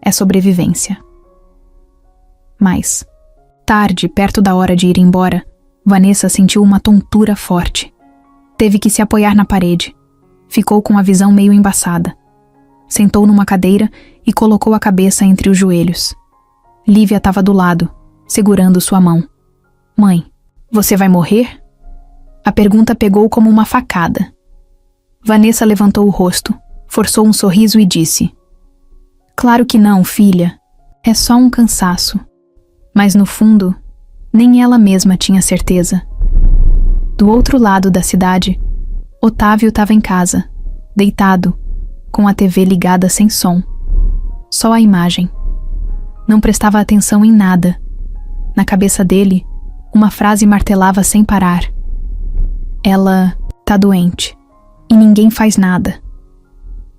É sobrevivência. Mas, tarde, perto da hora de ir embora, Vanessa sentiu uma tontura forte. Teve que se apoiar na parede. Ficou com a visão meio embaçada. Sentou numa cadeira e colocou a cabeça entre os joelhos. Lívia estava do lado, segurando sua mão. Mãe, você vai morrer? A pergunta pegou como uma facada. Vanessa levantou o rosto, forçou um sorriso e disse: Claro que não, filha. É só um cansaço. Mas no fundo, nem ela mesma tinha certeza. Do outro lado da cidade, Otávio estava em casa, deitado, com a TV ligada sem som. Só a imagem. Não prestava atenção em nada. Na cabeça dele, uma frase martelava sem parar. Ela tá doente. E ninguém faz nada.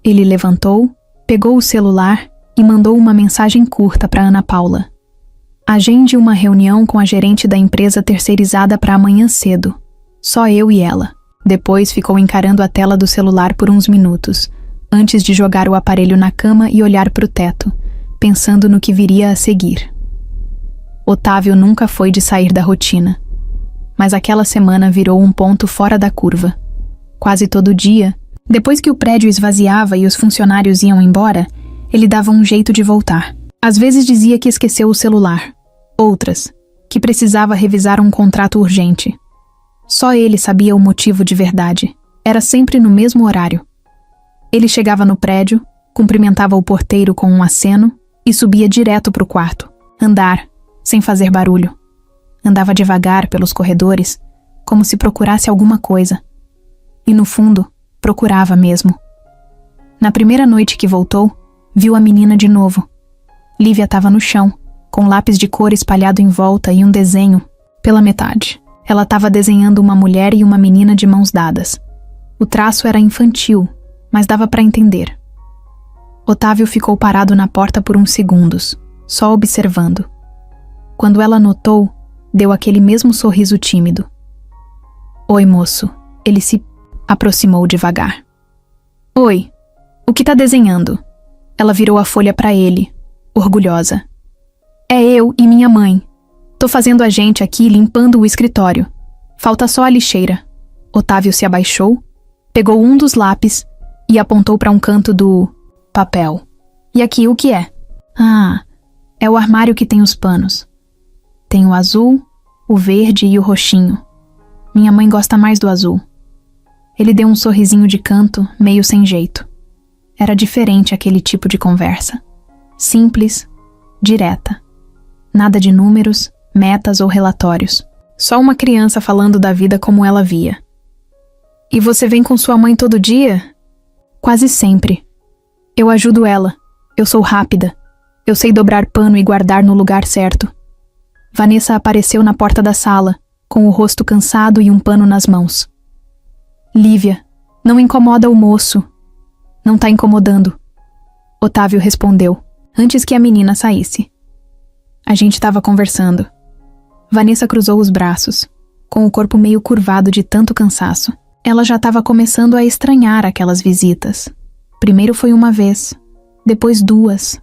Ele levantou, pegou o celular e mandou uma mensagem curta para Ana Paula. Agende uma reunião com a gerente da empresa terceirizada para amanhã cedo. Só eu e ela. Depois ficou encarando a tela do celular por uns minutos, antes de jogar o aparelho na cama e olhar para o teto, pensando no que viria a seguir. Otávio nunca foi de sair da rotina, mas aquela semana virou um ponto fora da curva. Quase todo dia, depois que o prédio esvaziava e os funcionários iam embora, ele dava um jeito de voltar. Às vezes dizia que esqueceu o celular. Outras, que precisava revisar um contrato urgente. Só ele sabia o motivo de verdade. Era sempre no mesmo horário. Ele chegava no prédio, cumprimentava o porteiro com um aceno e subia direto para o quarto. Andar, sem fazer barulho. Andava devagar pelos corredores, como se procurasse alguma coisa. E no fundo, procurava mesmo. Na primeira noite que voltou, viu a menina de novo. Lívia estava no chão, com lápis de cor espalhado em volta e um desenho pela metade. Ela estava desenhando uma mulher e uma menina de mãos dadas. O traço era infantil, mas dava para entender. Otávio ficou parado na porta por uns segundos, só observando. Quando ela notou, deu aquele mesmo sorriso tímido. Oi, moço. Ele se aproximou devagar. Oi, o que tá desenhando? Ela virou a folha para ele, orgulhosa. É eu e minha mãe. Tô fazendo a gente aqui limpando o escritório. Falta só a lixeira. Otávio se abaixou, pegou um dos lápis e apontou para um canto do papel. E aqui o que é? Ah, é o armário que tem os panos. Tem o azul, o verde e o roxinho. Minha mãe gosta mais do azul. Ele deu um sorrisinho de canto, meio sem jeito. Era diferente aquele tipo de conversa. Simples, direta. Nada de números, metas ou relatórios. Só uma criança falando da vida como ela via. E você vem com sua mãe todo dia? Quase sempre. Eu ajudo ela. Eu sou rápida. Eu sei dobrar pano e guardar no lugar certo. Vanessa apareceu na porta da sala, com o rosto cansado e um pano nas mãos. Lívia, não incomoda o moço. Não tá incomodando. Otávio respondeu, antes que a menina saísse. A gente estava conversando. Vanessa cruzou os braços, com o corpo meio curvado de tanto cansaço. Ela já estava começando a estranhar aquelas visitas. Primeiro foi uma vez, depois 2.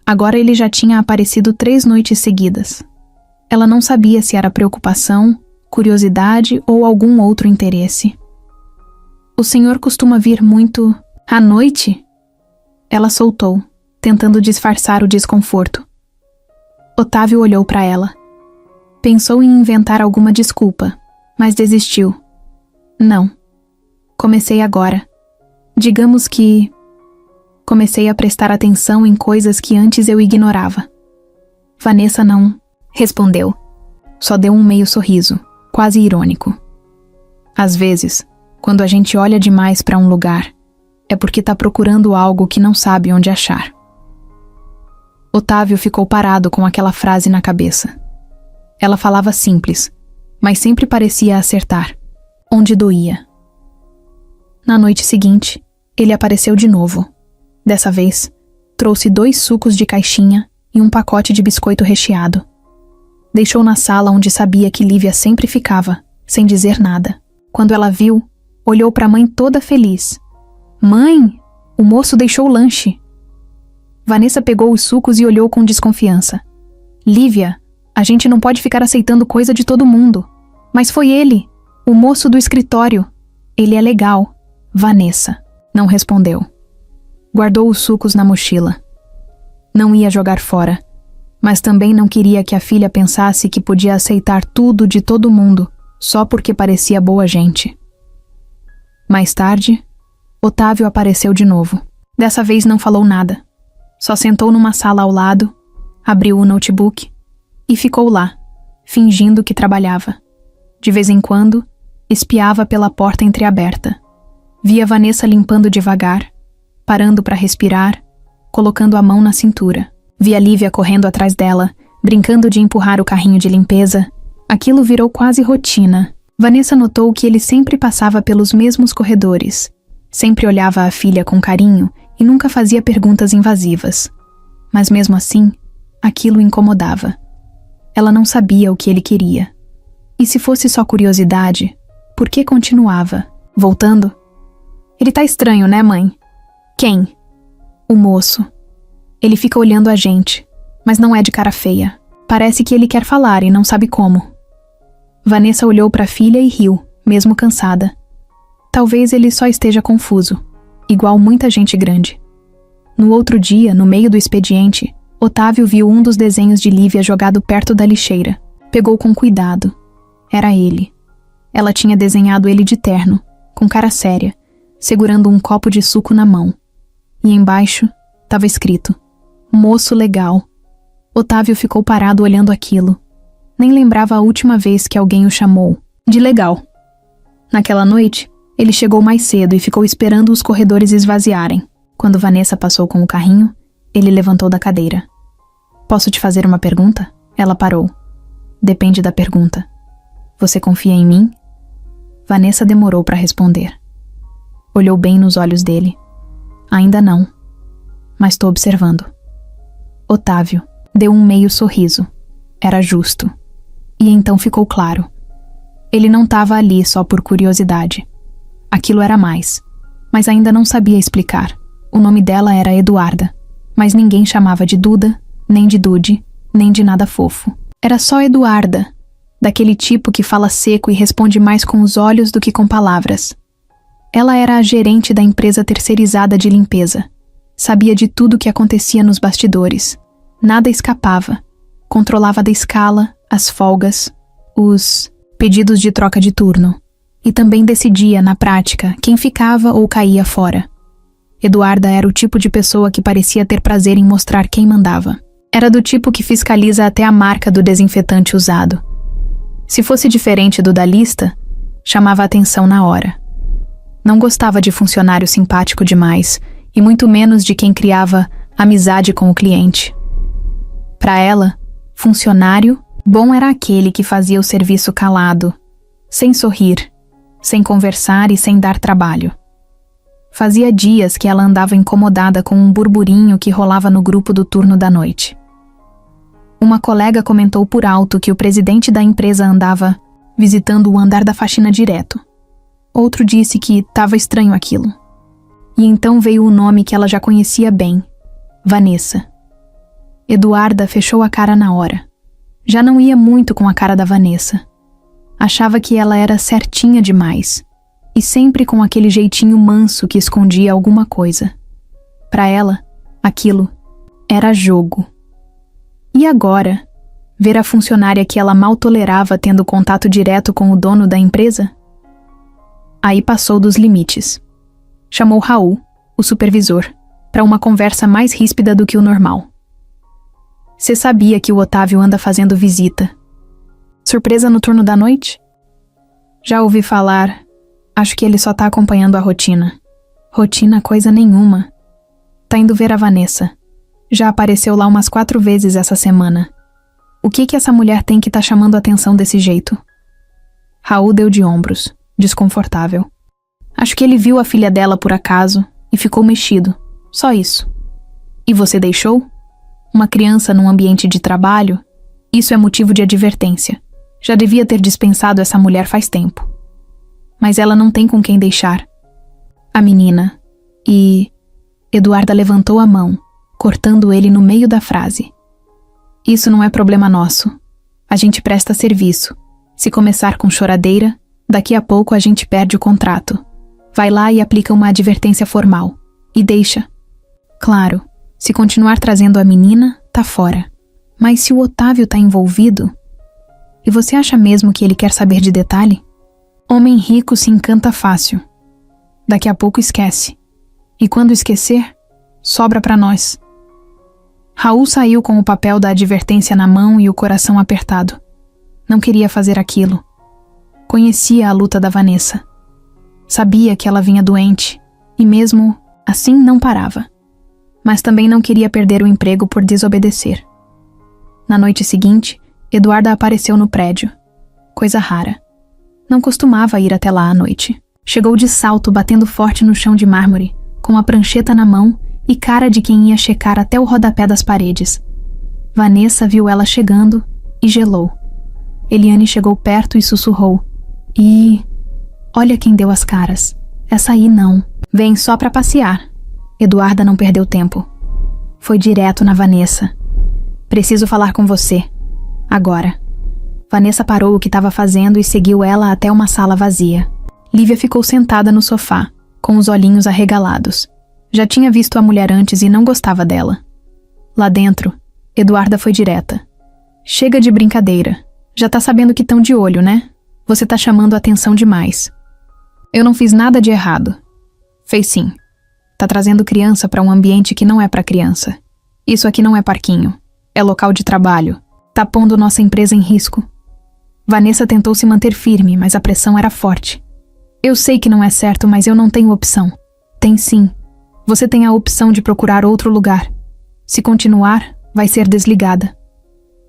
Agora ele já tinha aparecido 3 noites seguidas. Ela não sabia se era preocupação, curiosidade ou algum outro interesse. O senhor costuma vir muito à noite? Ela soltou, tentando disfarçar o desconforto. Otávio olhou para ela. Pensou em inventar alguma desculpa, mas desistiu. Não. Comecei agora. Digamos que... Comecei a prestar atenção em coisas que antes eu ignorava. Vanessa não respondeu. Só deu um meio sorriso, quase irônico. Às vezes, quando a gente olha demais para um lugar, é porque tá procurando algo que não sabe onde achar. Otávio ficou parado com aquela frase na cabeça. Ela falava simples, mas sempre parecia acertar, onde doía. Na noite seguinte, ele apareceu de novo. Dessa vez, trouxe 2 sucos de caixinha e um pacote de biscoito recheado. Deixou na sala onde sabia que Lívia sempre ficava, sem dizer nada. Quando ela viu, olhou para a mãe toda feliz. Mãe, o moço deixou o lanche. Vanessa pegou os sucos e olhou com desconfiança. Lívia, a gente não pode ficar aceitando coisa de todo mundo. Mas foi ele, o moço do escritório. Ele é legal. Vanessa não respondeu. Guardou os sucos na mochila. Não ia jogar fora, mas também não queria que a filha pensasse que podia aceitar tudo de todo mundo só porque parecia boa gente. Mais tarde, Otávio apareceu de novo. Dessa vez não falou nada. Só sentou numa sala ao lado, abriu o notebook e ficou lá, fingindo que trabalhava. De vez em quando, espiava pela porta entreaberta. Via Vanessa limpando devagar, parando para respirar, colocando a mão na cintura. Via Lívia correndo atrás dela, brincando de empurrar o carrinho de limpeza. Aquilo virou quase rotina. Vanessa notou que ele sempre passava pelos mesmos corredores. Sempre olhava a filha com carinho e nunca fazia perguntas invasivas. Mas mesmo assim, aquilo incomodava. Ela não sabia o que ele queria. E se fosse só curiosidade, por que continuava? Voltando? Ele tá estranho, né, mãe? Quem? O moço. Ele fica olhando a gente, mas não é de cara feia. Parece que ele quer falar e não sabe como. Vanessa olhou para a filha e riu, mesmo cansada. Talvez ele só esteja confuso, igual muita gente grande. No outro dia, no meio do expediente, Otávio viu um dos desenhos de Lívia jogado perto da lixeira. Pegou com cuidado. Era ele. Ela tinha desenhado ele de terno, com cara séria, segurando um copo de suco na mão. E embaixo estava escrito: Moço legal. Otávio ficou parado olhando aquilo. Nem lembrava a última vez que alguém o chamou de legal. Naquela noite, ele chegou mais cedo e ficou esperando os corredores esvaziarem. Quando Vanessa passou com o carrinho, ele levantou da cadeira. Posso te fazer uma pergunta? Ela parou. Depende da pergunta. Você confia em mim? Vanessa demorou para responder. Olhou bem nos olhos dele. Ainda não. Mas estou observando. Otávio deu um meio sorriso. Era justo. E então ficou claro. Ele não estava ali só por curiosidade. Aquilo era mais. Mas ainda não sabia explicar. O nome dela era Eduarda. Mas ninguém chamava de Duda, nem de Dude, nem de nada fofo. Era só Eduarda. Daquele tipo que fala seco e responde mais com os olhos do que com palavras. Ela era a gerente da empresa terceirizada de limpeza. Sabia de tudo o que acontecia nos bastidores. Nada escapava. Controlava da escala, as folgas, os pedidos de troca de turno. E também decidia, na prática, quem ficava ou caía fora. Eduarda era o tipo de pessoa que parecia ter prazer em mostrar quem mandava. Era do tipo que fiscaliza até a marca do desinfetante usado. Se fosse diferente do da lista, chamava atenção na hora. Não gostava de funcionário simpático demais, e muito menos de quem criava amizade com o cliente. Para ela, funcionário bom era aquele que fazia o serviço calado, sem sorrir, sem conversar e sem dar trabalho. Fazia dias que ela andava incomodada com um burburinho que rolava no grupo do turno da noite. Uma colega comentou por alto que o presidente da empresa andava visitando o andar da faxina direto. Outro disse que estava estranho aquilo. E então veio o nome que ela já conhecia bem: Vanessa. Eduarda fechou a cara na hora. Já não ia muito com a cara da Vanessa. Achava que ela era certinha demais, e sempre com aquele jeitinho manso que escondia alguma coisa. Para ela, aquilo era jogo. E agora, ver a funcionária que ela mal tolerava tendo contato direto com o dono da empresa? Aí passou dos limites. Chamou Raul, o supervisor, para uma conversa mais ríspida do que o normal. Você sabia que o Otávio anda fazendo visita? Surpresa no turno da noite? Já ouvi falar. Acho que ele só tá acompanhando a rotina. Rotina coisa nenhuma. Tá indo ver a Vanessa. Já apareceu lá umas 4 vezes essa semana. O que essa mulher tem que tá chamando a atenção desse jeito? Raul deu de ombros, desconfortável. Acho que ele viu a filha dela por acaso e ficou mexido. Só isso. E você deixou? Uma criança num ambiente de trabalho? Isso é motivo de advertência. Já devia ter dispensado essa mulher faz tempo. Mas ela não tem com quem deixar. A menina. E... Eduarda levantou a mão, cortando ele no meio da frase. Isso não é problema nosso. A gente presta serviço. Se começar com choradeira, daqui a pouco a gente perde o contrato. Vai lá e aplica uma advertência formal. E deixa. Claro, se continuar trazendo a menina, tá fora. Mas se o Otávio tá envolvido... E você acha mesmo que ele quer saber de detalhe? Homem rico se encanta fácil. Daqui a pouco esquece. E quando esquecer, sobra pra nós. Raul saiu com o papel da advertência na mão e o coração apertado. Não queria fazer aquilo. Conhecia a luta da Vanessa. Sabia que ela vinha doente, e mesmo assim não parava. Mas também não queria perder o emprego por desobedecer. Na noite seguinte, Eduarda apareceu no prédio. Coisa rara. Não costumava ir até lá à noite. Chegou de salto, batendo forte no chão de mármore, com a prancheta na mão e cara de quem ia checar até o rodapé das paredes. Vanessa viu ela chegando e gelou. Eliane chegou perto e sussurrou. Olha quem deu as caras. Essa aí não. Vem só pra passear. Eduarda não perdeu tempo. Foi direto na Vanessa. Preciso falar com você. Agora. Vanessa parou o que estava fazendo e seguiu ela até uma sala vazia. Lívia ficou sentada no sofá, com os olhinhos arregalados. Já tinha visto a mulher antes e não gostava dela. Lá dentro, Eduarda foi direta. Chega de brincadeira. Já tá sabendo que tão de olho, né? Você tá chamando a atenção demais. Eu não fiz nada de errado. Fez sim. Tá trazendo criança pra um ambiente que não é pra criança. Isso aqui não é parquinho. É local de trabalho. Tá pondo nossa empresa em risco. Vanessa tentou se manter firme, mas a pressão era forte. Eu sei que não é certo, mas eu não tenho opção. Tem sim. Você tem a opção de procurar outro lugar. Se continuar, vai ser desligada.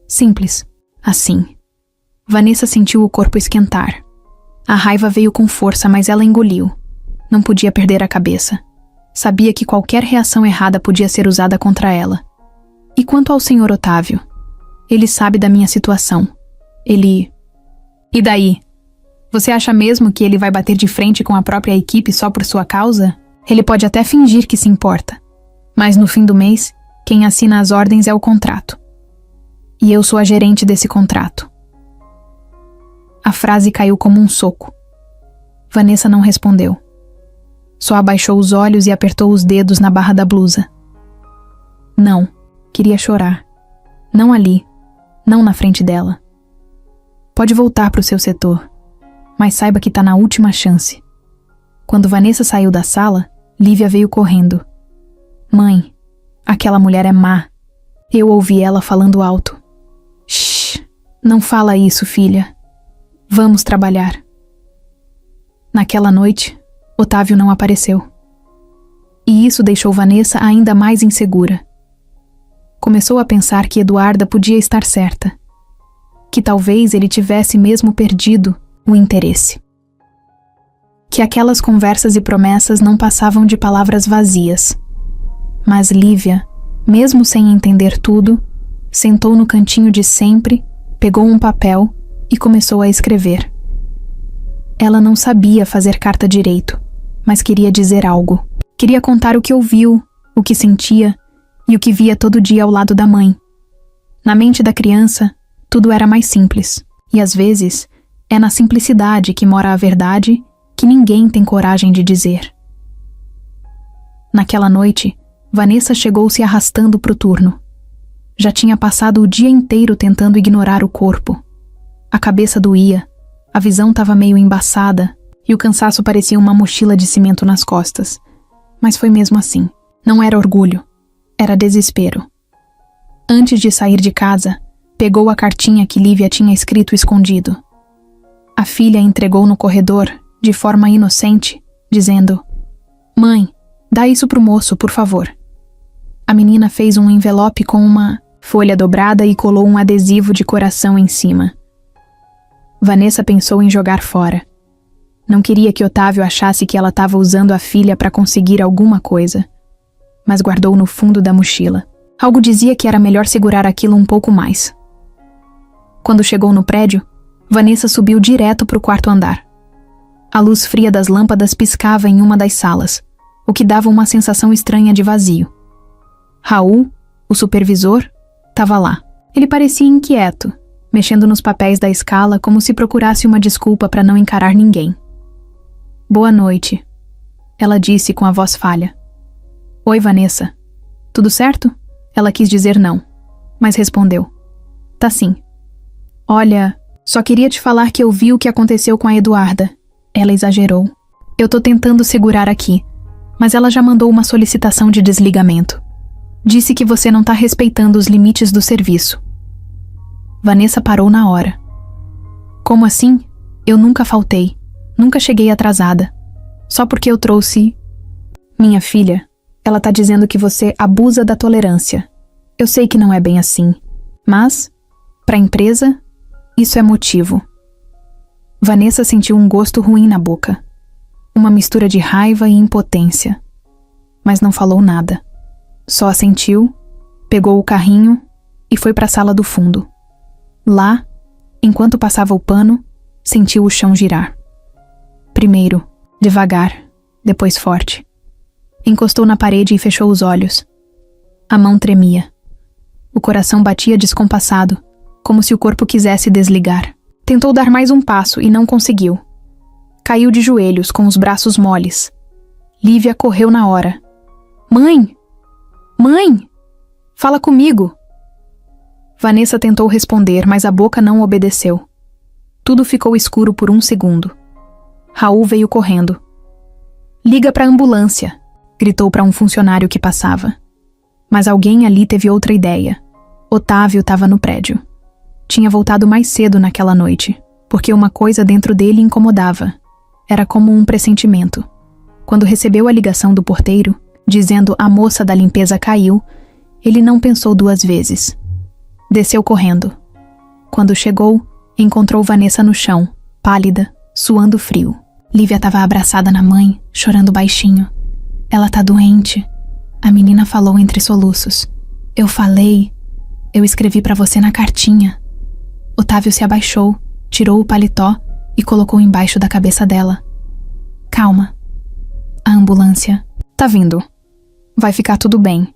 Simples. Assim. Vanessa sentiu o corpo esquentar. A raiva veio com força, mas ela engoliu. Não podia perder a cabeça. Sabia que qualquer reação errada podia ser usada contra ela. E quanto ao Sr. Otávio? Ele sabe da minha situação. Ele... E daí? Você acha mesmo que ele vai bater de frente com a própria equipe só por sua causa? Ele pode até fingir que se importa. Mas no fim do mês, quem assina as ordens é o contrato. E eu sou a gerente desse contrato. A frase caiu como um soco. Vanessa não respondeu. Só abaixou os olhos e apertou os dedos na barra da blusa. Não, queria chorar. Não ali, não na frente dela. Pode voltar para o seu setor, mas saiba que tá na última chance. Quando Vanessa saiu da sala, Lívia veio correndo. Mãe, aquela mulher é má. Eu ouvi ela falando alto. Shhh, não fala isso, filha. Vamos trabalhar. Naquela noite, Otávio não apareceu. E isso deixou Vanessa ainda mais insegura. Começou a pensar que Eduarda podia estar certa. Que talvez ele tivesse mesmo perdido o interesse. Que aquelas conversas e promessas não passavam de palavras vazias. Mas Lívia, mesmo sem entender tudo, sentou no cantinho de sempre, pegou um papel e começou a escrever. Ela não sabia fazer carta direito, mas queria dizer algo. Queria contar o que ouviu, o que sentia e o que via todo dia ao lado da mãe. Na mente da criança, tudo era mais simples, e às vezes é na simplicidade que mora a verdade que ninguém tem coragem de dizer. Naquela noite, Vanessa chegou se arrastando pro turno. Já tinha passado o dia inteiro tentando ignorar o corpo. A cabeça doía, a visão estava meio embaçada e o cansaço parecia uma mochila de cimento nas costas. Mas foi mesmo assim. Não era orgulho, era desespero. Antes de sair de casa, pegou a cartinha que Lívia tinha escrito escondido. A filha entregou no corredor, de forma inocente, dizendo: "Mãe, dá isso pro moço, por favor." A menina fez um envelope com uma folha dobrada e colou um adesivo de coração em cima. Vanessa pensou em jogar fora. Não queria que Otávio achasse que ela estava usando a filha para conseguir alguma coisa, mas guardou no fundo da mochila. Algo dizia que era melhor segurar aquilo um pouco mais. Quando chegou no prédio, Vanessa subiu direto para o quarto andar. A luz fria das lâmpadas piscava em uma das salas, o que dava uma sensação estranha de vazio. Raul, o supervisor, estava lá. Ele parecia inquieto, mexendo nos papéis da escala como se procurasse uma desculpa para não encarar ninguém. "Boa noite", ela disse com a voz falha. "Oi, Vanessa. Tudo certo?" Ela quis dizer não, mas respondeu: "Tá sim. Olha, só queria te falar que eu vi o que aconteceu com a Eduarda." Ela exagerou. "Eu tô tentando segurar aqui, mas ela já mandou uma solicitação de desligamento. Disse que você não tá respeitando os limites do serviço." Vanessa parou na hora. "Como assim? Eu nunca faltei. Nunca cheguei atrasada. Só porque eu trouxe... Minha filha, ela tá dizendo que você abusa da tolerância. Eu sei que não é bem assim, mas, pra empresa, isso é motivo." Vanessa sentiu um gosto ruim na boca. Uma mistura de raiva e impotência. Mas não falou nada. Só assentiu, pegou o carrinho e foi pra sala do fundo. Lá, enquanto passava o pano, sentiu o chão girar. Primeiro, devagar, depois forte. Encostou na parede e fechou os olhos. A mão tremia. O coração batia descompassado, como se o corpo quisesse desligar. Tentou dar mais um passo e não conseguiu. Caiu de joelhos, com os braços moles. Lívia correu na hora. "Mãe! Mãe! Fala comigo!" Vanessa tentou responder, mas a boca não obedeceu. Tudo ficou escuro por um segundo. Raul veio correndo. "Liga pra ambulância!" gritou para um funcionário que passava. Mas alguém ali teve outra ideia. Otávio estava no prédio. Tinha voltado mais cedo naquela noite, porque uma coisa dentro dele incomodava. Era como um pressentimento. Quando recebeu a ligação do porteiro, dizendo a moça da limpeza caiu, ele não pensou duas vezes. Desceu correndo. Quando chegou, encontrou Vanessa no chão, pálida, suando frio. Lívia estava abraçada na mãe, chorando baixinho. "Ela tá doente", a menina falou entre soluços. "Eu falei. Eu escrevi pra você na cartinha." Otávio se abaixou, tirou o paletó e colocou embaixo da cabeça dela. "Calma. A ambulância tá vindo. Vai ficar tudo bem."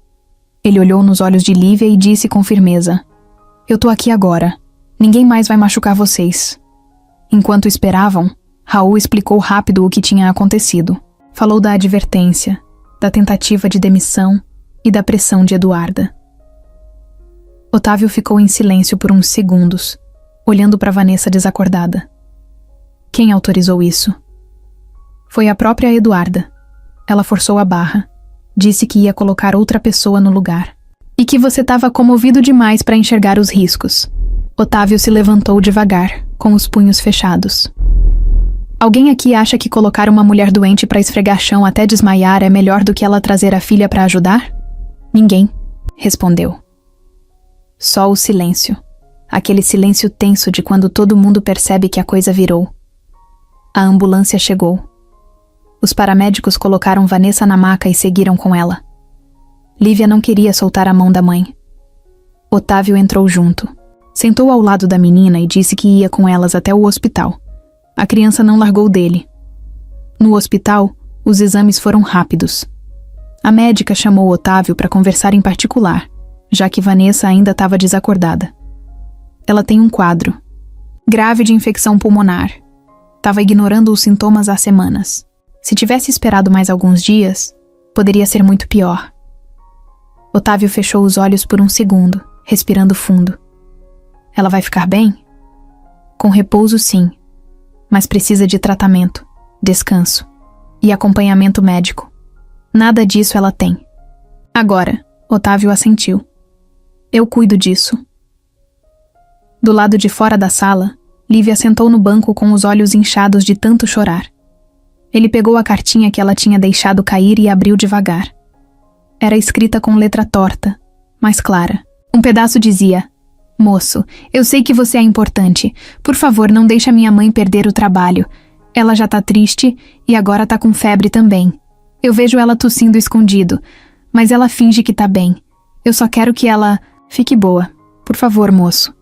Ele olhou nos olhos de Lívia e disse com firmeza: "Eu tô aqui agora. Ninguém mais vai machucar vocês." Enquanto esperavam, Raul explicou rápido o que tinha acontecido. Falou da advertência, da tentativa de demissão e da pressão de Eduarda. Otávio ficou em silêncio por uns segundos, olhando para Vanessa desacordada. Quem autorizou isso? Foi a própria Eduarda. Ela forçou a barra, disse que ia colocar outra pessoa no lugar. E que você estava comovido demais para enxergar os riscos. Otávio se levantou devagar, com os punhos fechados. Alguém aqui acha que colocar uma mulher doente para esfregar chão até desmaiar é melhor do que ela trazer a filha para ajudar? Ninguém, respondeu. Só o silêncio. Aquele silêncio tenso de quando todo mundo percebe que a coisa virou. A ambulância chegou. Os paramédicos colocaram Vanessa na maca e seguiram com ela. Lívia não queria soltar a mão da mãe. Otávio entrou junto. Sentou ao lado da menina e disse que ia com elas até o hospital. A criança não largou dele. No hospital, os exames foram rápidos. A médica chamou Otávio para conversar em particular, já que Vanessa ainda estava desacordada. Ela tem um quadro grave de infecção pulmonar. Estava ignorando os sintomas há semanas. Se tivesse esperado mais alguns dias, poderia ser muito pior. Otávio fechou os olhos por um segundo, respirando fundo. Ela vai ficar bem? Com repouso, sim. Mas precisa de tratamento, descanso e acompanhamento médico. Nada disso ela tem. Agora, Otávio assentiu. Eu cuido disso. Do lado de fora da sala, Lívia sentou no banco com os olhos inchados de tanto chorar. Ele pegou a cartinha que ela tinha deixado cair e abriu devagar. Era escrita com letra torta, mas clara. Um pedaço dizia: Moço, eu sei que você é importante. Por favor, não deixe a minha mãe perder o trabalho. Ela já tá triste e agora tá com febre também. Eu vejo ela tossindo escondido, mas ela finge que tá bem. Eu só quero que ela fique boa. Por favor, moço.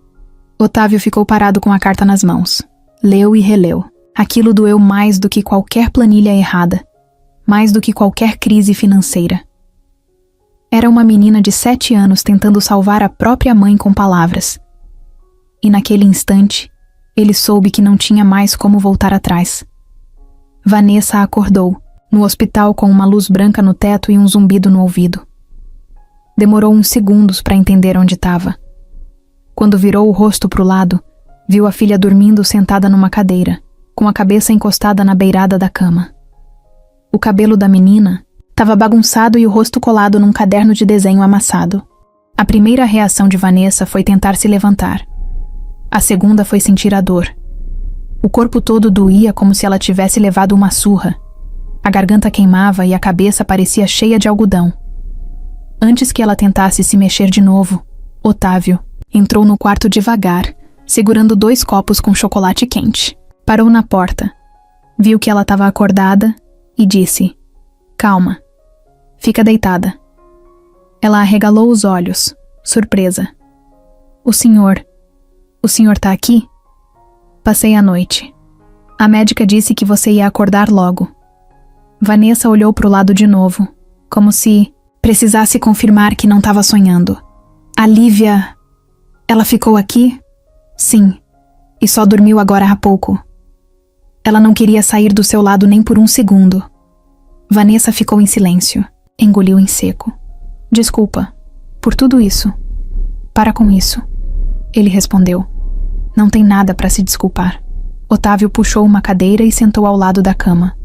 Otávio ficou parado com a carta nas mãos. Leu e releu. Aquilo doeu mais do que qualquer planilha errada. Mais do que qualquer crise financeira. Era uma menina de 7 anos tentando salvar a própria mãe com palavras. E naquele instante, ele soube que não tinha mais como voltar atrás. Vanessa acordou, no hospital com uma luz branca no teto e um zumbido no ouvido. Demorou uns segundos para entender onde estava. Quando virou o rosto para o lado, viu a filha dormindo sentada numa cadeira, com a cabeça encostada na beirada da cama. O cabelo da menina estava bagunçado e o rosto colado num caderno de desenho amassado. A primeira reação de Vanessa foi tentar se levantar. A segunda foi sentir a dor. O corpo todo doía como se ela tivesse levado uma surra. A garganta queimava e a cabeça parecia cheia de algodão. Antes que ela tentasse se mexer de novo, Otávio entrou no quarto devagar, segurando 2 copos com chocolate quente. Parou na porta, viu que ela estava acordada e disse: Calma, fica deitada. Ela arregalou os olhos, surpresa. O senhor tá aqui? Passei a noite. A médica disse que você ia acordar logo. Vanessa olhou para o lado de novo, como se precisasse confirmar que não estava sonhando. A Lívia, ela ficou aqui? Sim, e só dormiu agora há pouco. Ela não queria sair do seu lado nem por um segundo. Vanessa ficou em silêncio, engoliu em seco. Desculpa, por tudo isso. Para com isso. Ele respondeu. Não tem nada para se desculpar. Otávio puxou uma cadeira e sentou ao lado da cama.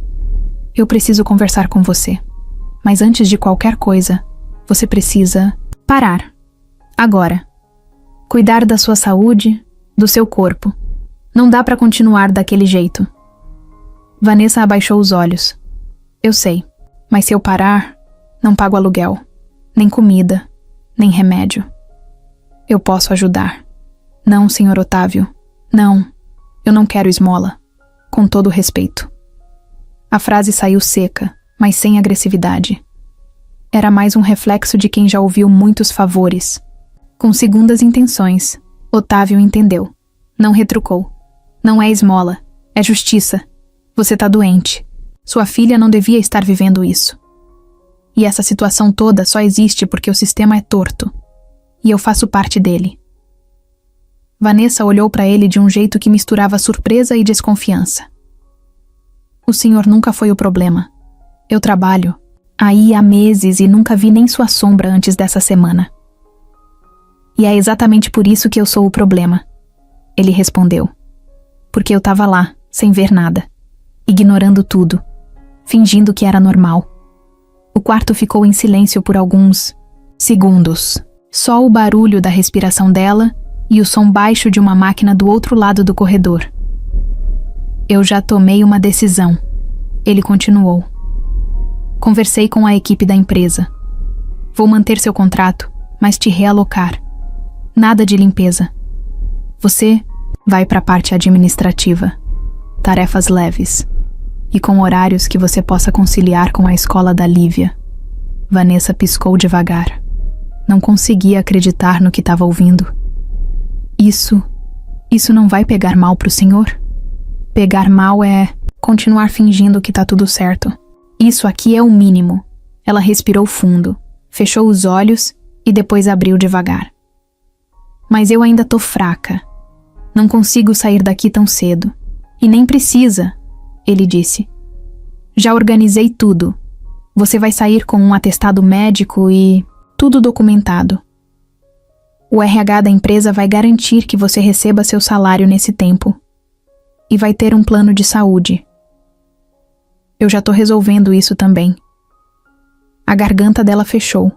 Eu preciso conversar com você. Mas antes de qualquer coisa, você precisa parar. Agora. Cuidar da sua saúde, do seu corpo. Não dá para continuar daquele jeito. Vanessa abaixou os olhos. Eu sei, mas se eu parar, não pago aluguel, nem comida, nem remédio. Eu posso ajudar. Não, senhor Otávio. Não, eu não quero esmola. Com todo respeito. A frase saiu seca, mas sem agressividade. Era mais um reflexo de quem já ouviu muitos favores. Com segundas intenções, Otávio entendeu. Não retrucou. Não é esmola, é justiça. Você tá doente. Sua filha não devia estar vivendo isso. E essa situação toda só existe porque o sistema é torto. E eu faço parte dele. Vanessa olhou para ele de um jeito que misturava surpresa e desconfiança. O senhor nunca foi o problema. Eu trabalho aí há meses e nunca vi nem sua sombra antes dessa semana. E é exatamente por isso que eu sou o problema. Ele respondeu. Porque eu tava lá, sem ver nada. Ignorando tudo. Fingindo que era normal. O quarto ficou em silêncio por alguns segundos. Só o barulho da respiração dela e o som baixo de uma máquina do outro lado do corredor. Eu já tomei uma decisão. Ele continuou. Conversei com a equipe da empresa. Vou manter seu contrato, mas te realocar. Nada de limpeza. Você vai para a parte administrativa. Tarefas leves. E com horários que você possa conciliar com a escola da Lívia. Vanessa piscou devagar. Não conseguia acreditar no que estava ouvindo. Isso não vai pegar mal pro senhor? Pegar mal é continuar fingindo que tá tudo certo. Isso aqui é o mínimo. Ela respirou fundo, fechou os olhos e depois abriu devagar. Mas eu ainda tô fraca. Não consigo sair daqui tão cedo. E nem precisa, ele disse. Já organizei tudo. Você vai sair com um atestado médico e tudo documentado. O RH da empresa vai garantir que você receba seu salário nesse tempo. E vai ter um plano de saúde. Eu já tô resolvendo isso também. A garganta dela fechou.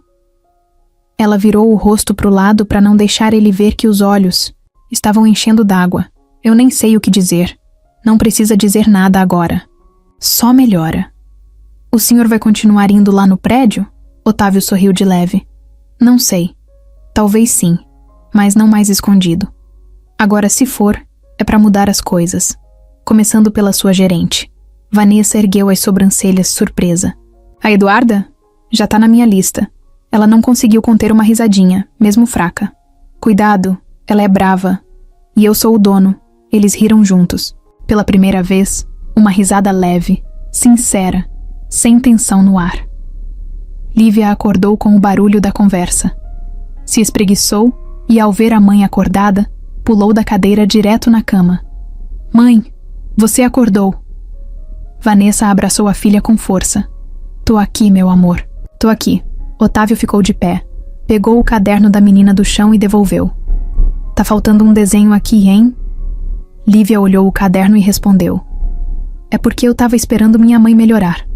Ela virou o rosto pro lado para não deixar ele ver que os olhos estavam enchendo d'água. Eu nem sei o que dizer. Não precisa dizer nada agora. Só melhora. O senhor vai continuar indo lá no prédio? Otávio sorriu de leve. Não sei. Talvez sim, mas não mais escondido. Agora, se for, é para mudar as coisas. Começando pela sua gerente. Vanessa ergueu as sobrancelhas, surpresa. A Eduarda? Já tá na minha lista. Ela não conseguiu conter uma risadinha, mesmo fraca. Cuidado, ela é brava. E eu sou o dono. Eles riram juntos. Pela primeira vez, uma risada leve, sincera, sem tensão no ar. Lívia acordou com o barulho da conversa. Se espreguiçou e, ao ver a mãe acordada, pulou da cadeira direto na cama. Mãe, você acordou. Vanessa abraçou a filha com força. Tô aqui, meu amor. Tô aqui. Otávio ficou de pé. Pegou o caderno da menina do chão e devolveu. Tá faltando um desenho aqui, hein? Lívia olhou o caderno e respondeu. É porque eu tava esperando minha mãe melhorar.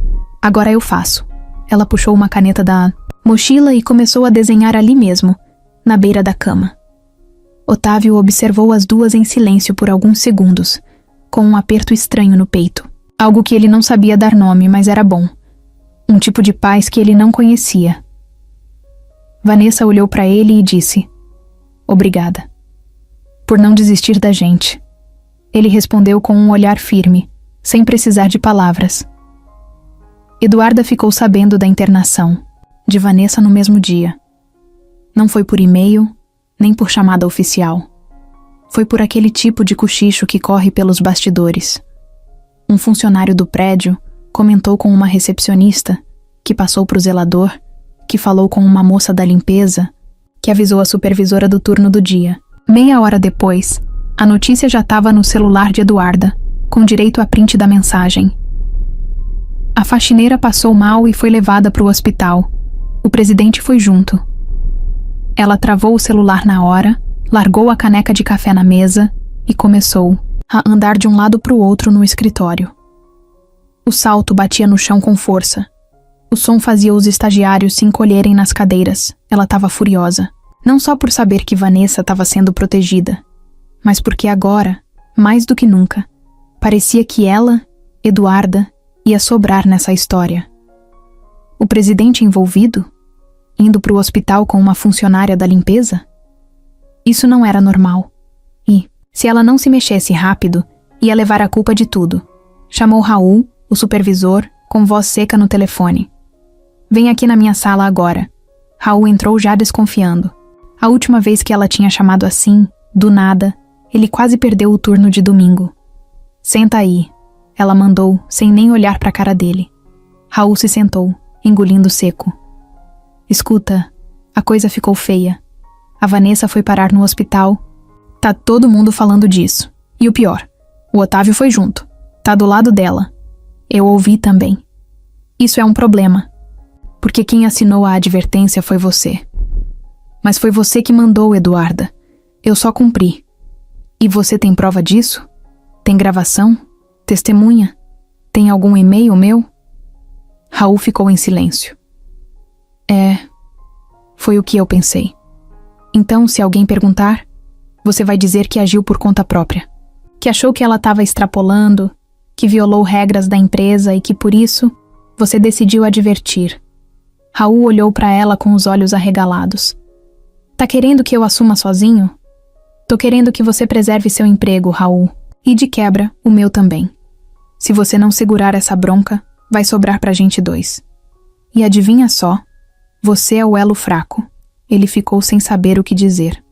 Agora eu faço. Ela puxou uma caneta da mochila e começou a desenhar ali mesmo, na beira da cama. Otávio observou as duas em silêncio por alguns segundos, com um aperto estranho no peito. Algo que ele não sabia dar nome, mas era bom. Um tipo de paz que ele não conhecia. Vanessa olhou para ele e disse: Obrigada. Por não desistir da gente. Ele respondeu com um olhar firme, sem precisar de palavras. Eduarda ficou sabendo da internação de Vanessa no mesmo dia. Não foi por e-mail, nem por chamada oficial. Foi por aquele tipo de cochicho que corre pelos bastidores. Um funcionário do prédio comentou com uma recepcionista, que passou para o zelador, que falou com uma moça da limpeza, que avisou a supervisora do turno do dia. Meia hora depois, a notícia já estava no celular de Eduarda, com direito a print da mensagem. A faxineira passou mal e foi levada para o hospital. O presidente foi junto. Ela travou o celular na hora, largou a caneca de café na mesa e começou a andar de um lado para o outro no escritório. O salto batia no chão com força. O som fazia os estagiários se encolherem nas cadeiras. Ela estava furiosa. Não só por saber que Vanessa estava sendo protegida, mas porque agora, mais do que nunca, parecia que ela, Eduarda, ia sobrar nessa história. O presidente envolvido? Indo para o hospital com uma funcionária da limpeza? Isso não era normal. E, se ela não se mexesse rápido, ia levar a culpa de tudo. Chamou Raul, o supervisor, com voz seca no telefone. Vem aqui na minha sala agora. Raul entrou já desconfiando. A última vez que ela tinha chamado assim, do nada, ele quase perdeu o turno de domingo. Senta aí, ela mandou, sem nem olhar para a cara dele. Raul se sentou, engolindo seco. Escuta, a coisa ficou feia. A Vanessa foi parar no hospital. Tá todo mundo falando disso. E o pior, o Otávio foi junto. Tá do lado dela. Eu ouvi também. Isso é um problema. Porque quem assinou a advertência foi você. Mas foi você que mandou, Eduarda. Eu só cumpri. E você tem prova disso? Tem gravação? Testemunha? Tem algum e-mail meu? Raul ficou em silêncio. Foi o que eu pensei. Então, se alguém perguntar, você vai dizer que agiu por conta própria. Que achou que ela estava extrapolando, que violou regras da empresa e que por isso você decidiu advertir. Raul olhou para ela com os olhos arregalados. Tá querendo que eu assuma sozinho? Tô querendo que você preserve seu emprego, Raul. E de quebra, o meu também. Se você não segurar essa bronca, vai sobrar pra gente dois. E adivinha só, você é o elo fraco. ele ficou sem saber o que dizer.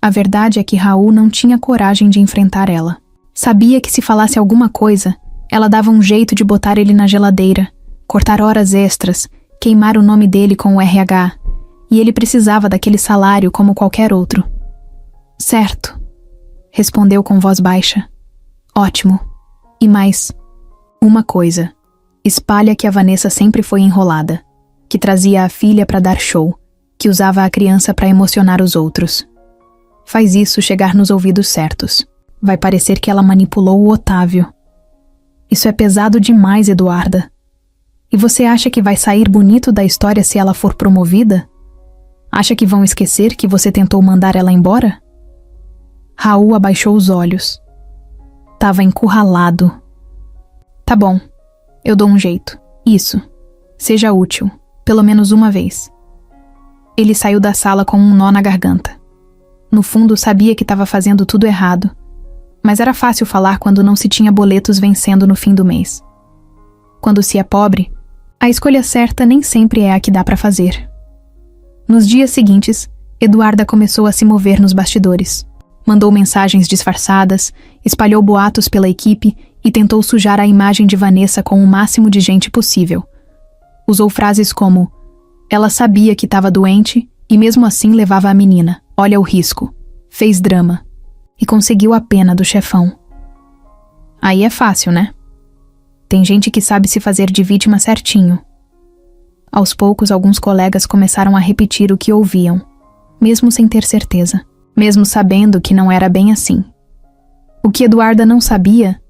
A verdade é que Raul não tinha coragem de enfrentar ela. Sabia que se falasse alguma coisa, ela dava um jeito de botar ele na geladeira, cortar horas extras, queimar o nome dele com o RH, e ele precisava daquele salário como qualquer outro. Certo, respondeu com voz baixa. Ótimo. E mais uma coisa. Espalha que a Vanessa sempre foi enrolada, que trazia a filha para dar show, que usava a criança para emocionar os outros. Faz isso chegar nos ouvidos certos. Vai parecer que ela manipulou o Otávio. Isso é pesado demais, Eduarda. E você acha que vai sair bonito da história se ela for promovida? Acha que vão esquecer que você tentou mandar ela embora? Raul abaixou os olhos. Tava encurralado. Tá bom, eu dou um jeito. Isso. Seja útil, pelo menos uma vez. Ele saiu da sala com um nó na garganta. No fundo, sabia que estava fazendo tudo errado, mas era fácil falar quando não se tinha boletos vencendo no fim do mês. Quando se é pobre, a escolha certa nem sempre é a que dá para fazer. Nos dias seguintes, Eduarda começou a se mover nos bastidores. Mandou mensagens disfarçadas, espalhou boatos pela equipe e tentou sujar a imagem de Vanessa com o máximo de gente possível. Usou frases como: ela sabia que estava doente e mesmo assim levava a menina. Olha o risco. Fez drama. E conseguiu a pena do chefão. Aí é fácil, né? Tem gente que sabe se fazer de vítima certinho. Aos poucos, alguns colegas começaram a repetir o que ouviam, mesmo sem ter certeza, mesmo sabendo que não era bem assim. O que Eduarda não sabia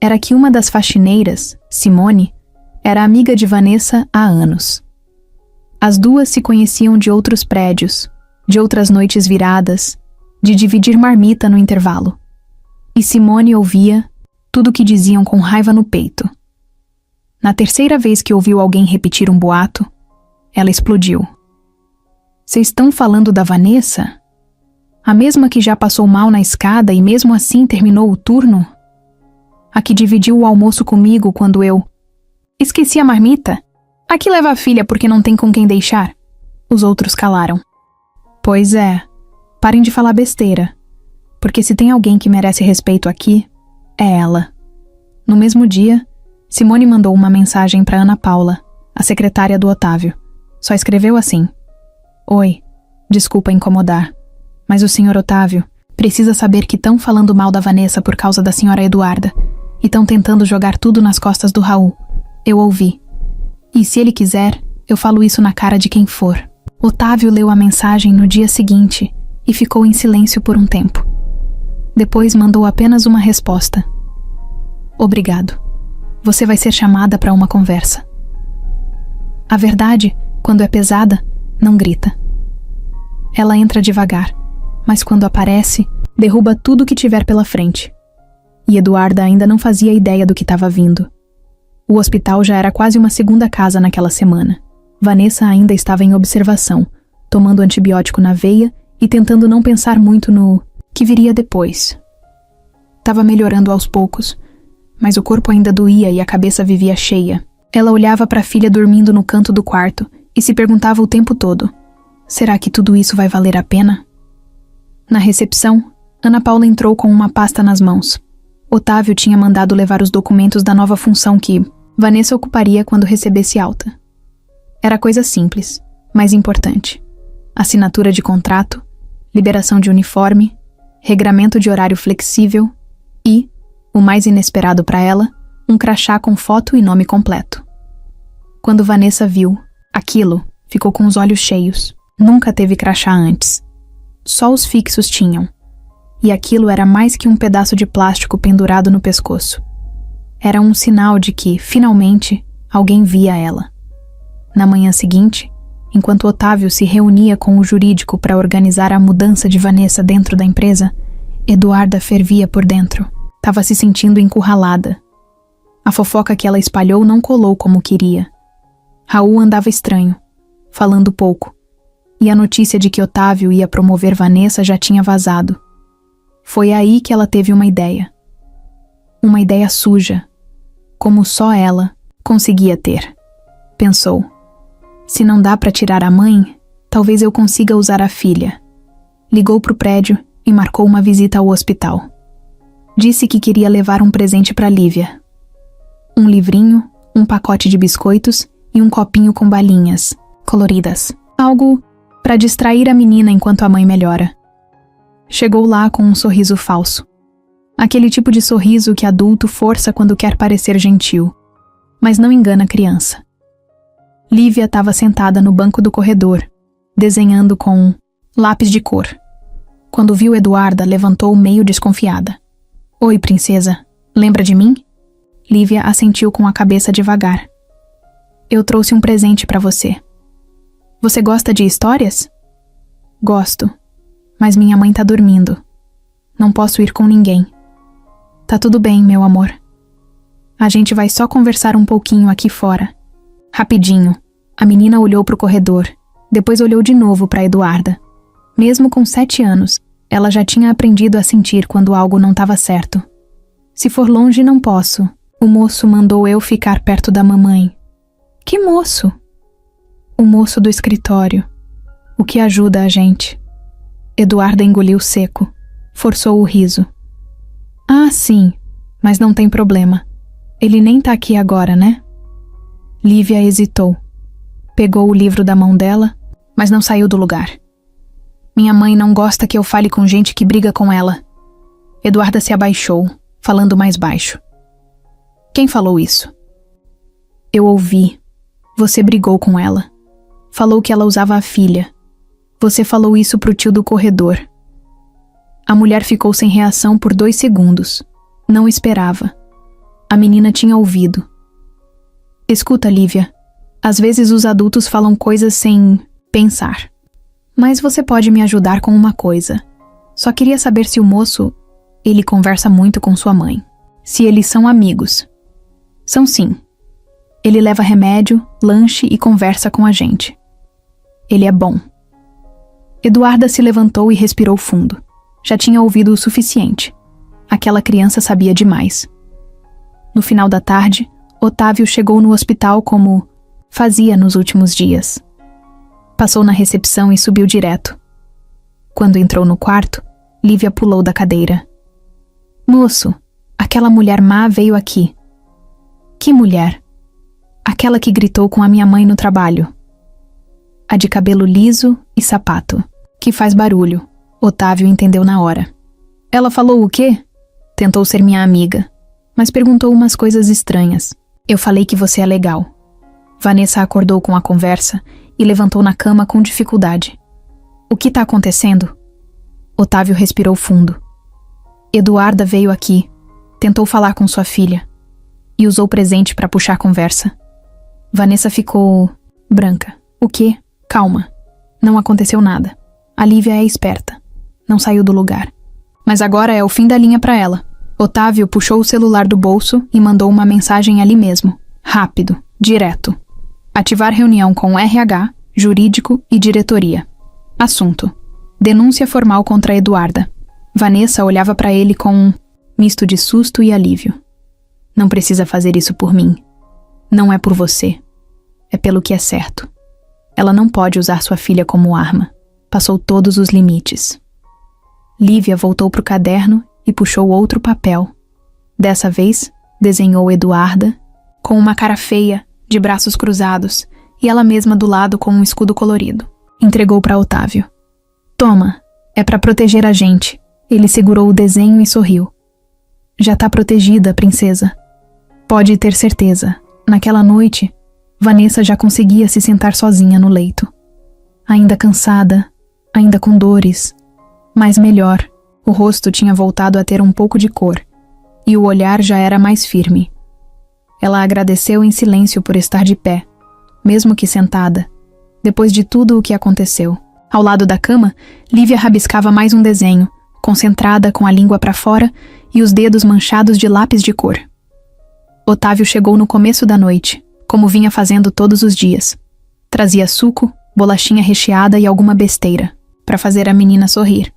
era que uma das faxineiras, Simone, era amiga de Vanessa há anos. As duas se conheciam de outros prédios, de outras noites viradas, de dividir marmita no intervalo. E Simone ouvia tudo o que diziam com raiva no peito. Na terceira vez que ouviu alguém repetir um boato, ela explodiu. Vocês estão falando da Vanessa? A mesma que já passou mal na escada e mesmo assim terminou o turno? A que dividiu o almoço comigo quando eu esqueci a marmita? A que leva a filha porque não tem com quem deixar? Os outros calaram. Pois é, parem de falar besteira, porque se tem alguém que merece respeito aqui, é ela. No mesmo dia, Simone mandou uma mensagem para Ana Paula, a secretária do Otávio. Só escreveu assim: Oi, desculpa incomodar, mas o senhor Otávio precisa saber que estão falando mal da Vanessa por causa da senhora Eduarda e estão tentando jogar tudo nas costas do Raul. Eu ouvi. E se ele quiser, eu falo isso na cara de quem for. Otávio leu a mensagem no dia seguinte e ficou em silêncio por um tempo. Depois mandou apenas uma resposta: Obrigado. Você vai ser chamada para uma conversa. A verdade, quando é pesada, não grita. Ela entra devagar, mas quando aparece, derruba tudo que tiver pela frente. E Eduarda ainda não fazia ideia do que estava vindo. O hospital já era quase uma segunda casa naquela semana. Vanessa ainda estava em observação, tomando antibiótico na veia e tentando não pensar muito no que viria depois. Estava melhorando aos poucos, mas o corpo ainda doía e a cabeça vivia cheia. Ela olhava para a filha dormindo no canto do quarto e se perguntava o tempo todo: será que tudo isso vai valer a pena? Na recepção, Ana Paula entrou com uma pasta nas mãos. Otávio tinha mandado levar os documentos da nova função que Vanessa ocuparia quando recebesse alta. Era coisa simples, mas importante. Assinatura de contrato, liberação de uniforme, regramento de horário flexível e, o mais inesperado para ela, um crachá com foto e nome completo. Quando Vanessa viu aquilo, ficou com os olhos cheios. Nunca teve crachá antes. Só os fixos tinham. E aquilo era mais que um pedaço de plástico pendurado no pescoço. Era um sinal de que, finalmente, alguém via ela. Na manhã seguinte, enquanto Otávio se reunia com o jurídico para organizar a mudança de Vanessa dentro da empresa, Eduarda fervia por dentro. Estava se sentindo encurralada. A fofoca que ela espalhou não colou como queria. Raul andava estranho, falando pouco, e a notícia de que Otávio ia promover Vanessa já tinha vazado. Foi aí que ela teve uma ideia. Uma ideia suja, como só ela conseguia ter. Pensou: se não dá para tirar a mãe, Talvez eu consiga usar a filha. Ligou pro prédio e marcou uma visita ao hospital. Disse que queria levar um presente para Lívia. Um livrinho, um pacote de biscoitos e um copinho com balinhas coloridas. Algo para distrair a menina enquanto a mãe melhora. Chegou lá com um sorriso falso. Aquele tipo de sorriso que adulto força quando quer parecer gentil, mas não engana a criança. Lívia estava sentada no banco do corredor, desenhando com um lápis de cor. Quando viu Eduarda, levantou meio desconfiada. Oi, princesa, lembra de mim? Lívia assentiu com a cabeça devagar. Eu trouxe um presente para você. Você gosta de histórias? Gosto, mas minha mãe tá dormindo. Não posso ir com ninguém. Tá tudo bem, meu amor. A gente vai só conversar um pouquinho aqui fora. Rapidinho. A menina olhou pro corredor, depois olhou de novo para Eduarda. Mesmo com 7 anos, ela já tinha aprendido a sentir quando algo não estava certo. Se for longe, não posso. O moço mandou eu ficar perto da mamãe. Que moço? O moço do escritório. O que ajuda a gente. Eduarda engoliu seco. Forçou o riso. Ah, sim, mas não tem problema. Ele nem tá aqui agora, né? Lívia hesitou. Pegou o livro da mão dela, mas não saiu do lugar. Minha mãe não gosta que eu fale com gente que briga com ela. Eduarda se abaixou, falando mais baixo. Quem falou isso? Eu ouvi. Você brigou com ela. Falou que ela usava a filha. Você falou isso pro tio do corredor. A mulher ficou sem reação por 2 segundos. Não esperava. A menina tinha ouvido. Escuta, Lívia. Às vezes os adultos falam coisas sem pensar. Mas você pode me ajudar com uma coisa. Só queria saber se o moço, ele conversa muito com sua mãe. Se eles são amigos. São sim. Ele leva remédio, lanche e conversa com a gente. Ele é bom. Eduarda se levantou e respirou fundo. Já tinha ouvido o suficiente. Aquela criança sabia demais. No final da tarde, Otávio chegou no hospital como fazia nos últimos dias. Passou na recepção e subiu direto. Quando entrou no quarto, Lívia pulou da cadeira. Moço, aquela mulher má veio aqui. Que mulher? Aquela que gritou com a minha mãe no trabalho. A de cabelo liso e sapato, que faz barulho. Otávio entendeu na hora. Ela falou o quê? Tentou ser minha amiga, mas perguntou umas coisas estranhas. Eu falei que você é legal. Vanessa acordou com a conversa e levantou na cama com dificuldade. O que tá acontecendo? Otávio respirou fundo. Eduarda veio aqui, tentou falar com sua filha e usou presente para puxar conversa. Vanessa ficou branca. O quê? Calma. Não aconteceu nada. A Lívia é esperta. Não saiu do lugar. Mas agora é o fim da linha para ela. Otávio puxou o celular do bolso e mandou uma mensagem ali mesmo. Rápido, direto. Ativar reunião com RH, jurídico e diretoria. Assunto: denúncia formal contra Eduarda. Vanessa olhava para ele com um misto de susto e alívio. Não precisa fazer isso por mim. Não é por você. É pelo que é certo. Ela não pode usar sua filha como arma. Passou todos os limites. Lívia voltou pro caderno e puxou outro papel. Dessa vez, desenhou Eduarda com uma cara feia, de braços cruzados, e ela mesma do lado com um escudo colorido. Entregou para Otávio. Toma, é para proteger a gente. Ele segurou o desenho e sorriu. Já tá protegida, princesa. Pode ter certeza. Naquela noite, Vanessa já conseguia se sentar sozinha no leito. Ainda cansada, ainda com dores, mas melhor. O rosto tinha voltado a ter um pouco de cor, e o olhar já era mais firme. Ela agradeceu em silêncio por estar de pé, mesmo que sentada, depois de tudo o que aconteceu. Ao lado da cama, Lívia rabiscava mais um desenho, concentrada com a língua para fora e os dedos manchados de lápis de cor. Otávio chegou no começo da noite, como vinha fazendo todos os dias. Trazia suco, bolachinha recheada e alguma besteira, para fazer a menina sorrir.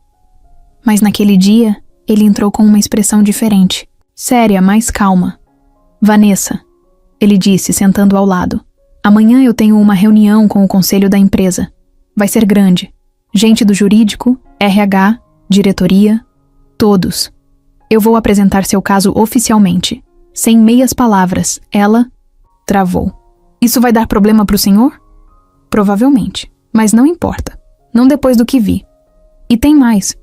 Mas naquele dia, ele entrou com uma expressão diferente, séria, mais calma. Vanessa, ele disse, sentando ao lado. Amanhã eu tenho uma reunião com o conselho da empresa. Vai ser grande. Gente do jurídico, RH, diretoria, todos. Eu vou apresentar seu caso oficialmente. Sem meias palavras, ela travou. Isso vai dar problema pro senhor? Provavelmente, mas não importa. Não depois do que vi. E tem mais.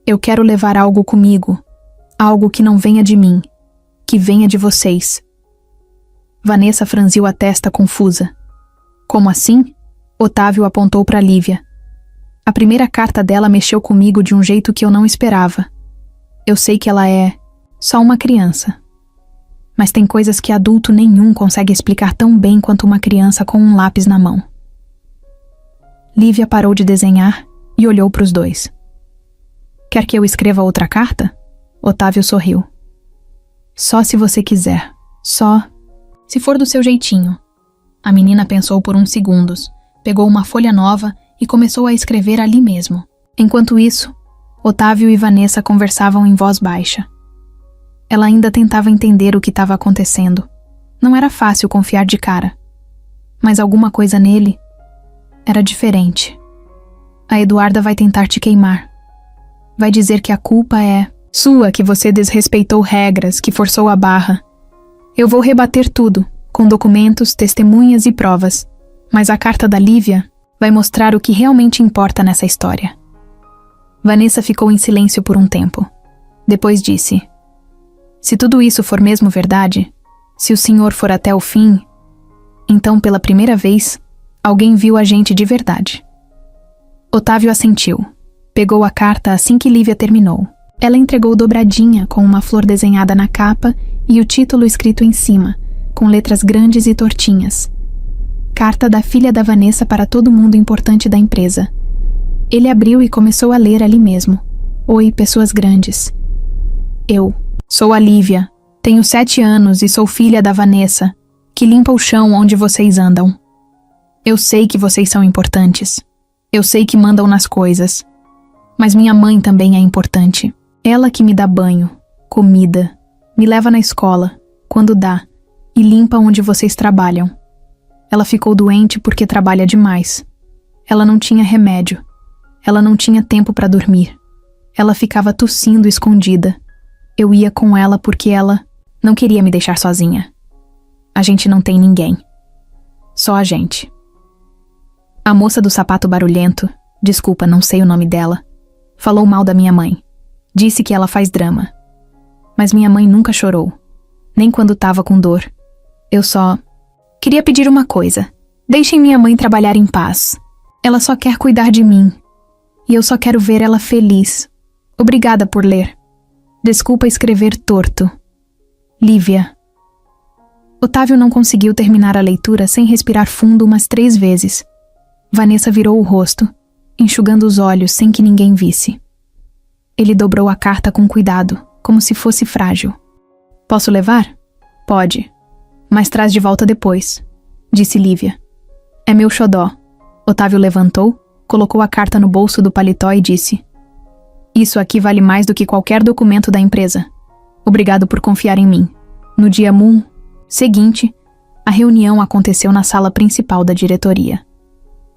Eu quero levar algo comigo. Algo que não venha de mim. Que venha de vocês. Vanessa franziu a testa confusa. Como assim? Otávio apontou para Lívia. A primeira carta dela mexeu comigo de um jeito que eu não esperava. Eu sei que ela é só uma criança. Mas tem coisas que adulto nenhum consegue explicar tão bem quanto uma criança com um lápis na mão. Lívia parou de desenhar e olhou para os dois. Quer que eu escreva outra carta? Otávio sorriu. Só se você quiser. Só se for do seu jeitinho. A menina pensou por uns segundos, pegou uma folha nova e começou a escrever ali mesmo. Enquanto isso, Otávio e Vanessa conversavam em voz baixa. Ela ainda tentava entender o que estava acontecendo. Não era fácil confiar de cara. Mas alguma coisa nele era diferente. A Eduarda vai tentar te queimar. Vai dizer que a culpa é sua, que você desrespeitou regras, que forçou a barra. Eu vou rebater tudo, com documentos, testemunhas e provas. Mas a carta da Lívia vai mostrar o que realmente importa nessa história. Vanessa ficou em silêncio por um tempo. Depois disse: se tudo isso for mesmo verdade, se o senhor for até o fim, então pela primeira vez, alguém viu a gente de verdade. Otávio assentiu. Pegou a carta assim que Lívia terminou. Ela entregou dobradinha com uma flor desenhada na capa e o título escrito em cima, com letras grandes e tortinhas. Carta da filha da Vanessa para todo mundo importante da empresa. Ele abriu e começou a ler ali mesmo. Oi, pessoas grandes. Eu sou a Lívia, tenho 7 anos e sou filha da Vanessa, que limpa o chão onde vocês andam. Eu sei que vocês são importantes. Eu sei que mandam nas coisas. Mas minha mãe também é importante. Ela que me dá banho, comida, me leva na escola, quando dá, e limpa onde vocês trabalham. Ela ficou doente porque trabalha demais. Ela não tinha remédio. Ela não tinha tempo para dormir. Ela ficava tossindo escondida. Eu ia com ela porque ela não queria me deixar sozinha. A gente não tem ninguém. Só a gente. A moça do sapato barulhento, desculpa, não sei o nome dela, falou mal da minha mãe. Disse que ela faz drama. Mas minha mãe nunca chorou. Nem quando tava com dor. Eu só queria pedir uma coisa. Deixem minha mãe trabalhar em paz. Ela só quer cuidar de mim. E eu só quero ver ela feliz. Obrigada por ler. Desculpa escrever torto. Lívia. Otávio não conseguiu terminar a leitura sem respirar fundo umas 3 vezes. Vanessa virou o rosto, enxugando os olhos sem que ninguém visse. Ele dobrou a carta com cuidado, como se fosse frágil. Posso levar? Pode. Mas traz de volta depois, disse Lívia. É meu xodó. Otávio levantou, colocou a carta no bolso do paletó e disse: isso aqui vale mais do que qualquer documento da empresa. Obrigado por confiar em mim. No dia seguinte, a reunião aconteceu na sala principal da diretoria.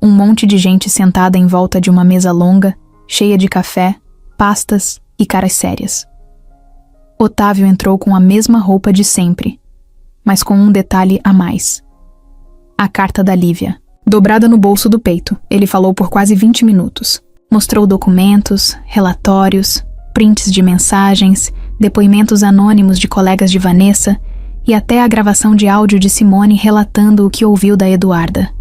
Um monte de gente sentada em volta de uma mesa longa, cheia de café, pastas e caras sérias. Otávio entrou com a mesma roupa de sempre, mas com um detalhe a mais. A carta da Lívia, dobrada no bolso do peito, ele falou por quase 20 minutos. Mostrou documentos, relatórios, prints de mensagens, depoimentos anônimos de colegas de Vanessa e até a gravação de áudio de Simone relatando o que ouviu da Eduarda.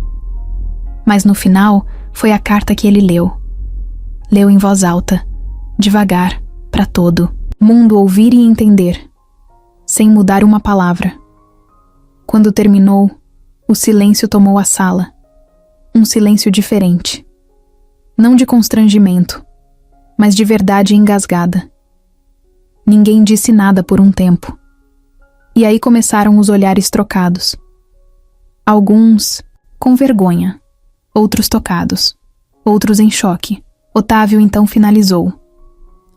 Mas no final, foi a carta que ele leu. Leu em voz alta, devagar, para todo mundo ouvir e entender, sem mudar uma palavra. Quando terminou, o silêncio tomou a sala. Um silêncio diferente. Não de constrangimento, mas de verdade engasgada. Ninguém disse nada por um tempo. E aí começaram os olhares trocados. Alguns com vergonha, outros tocados, outros em choque. Otávio então finalizou.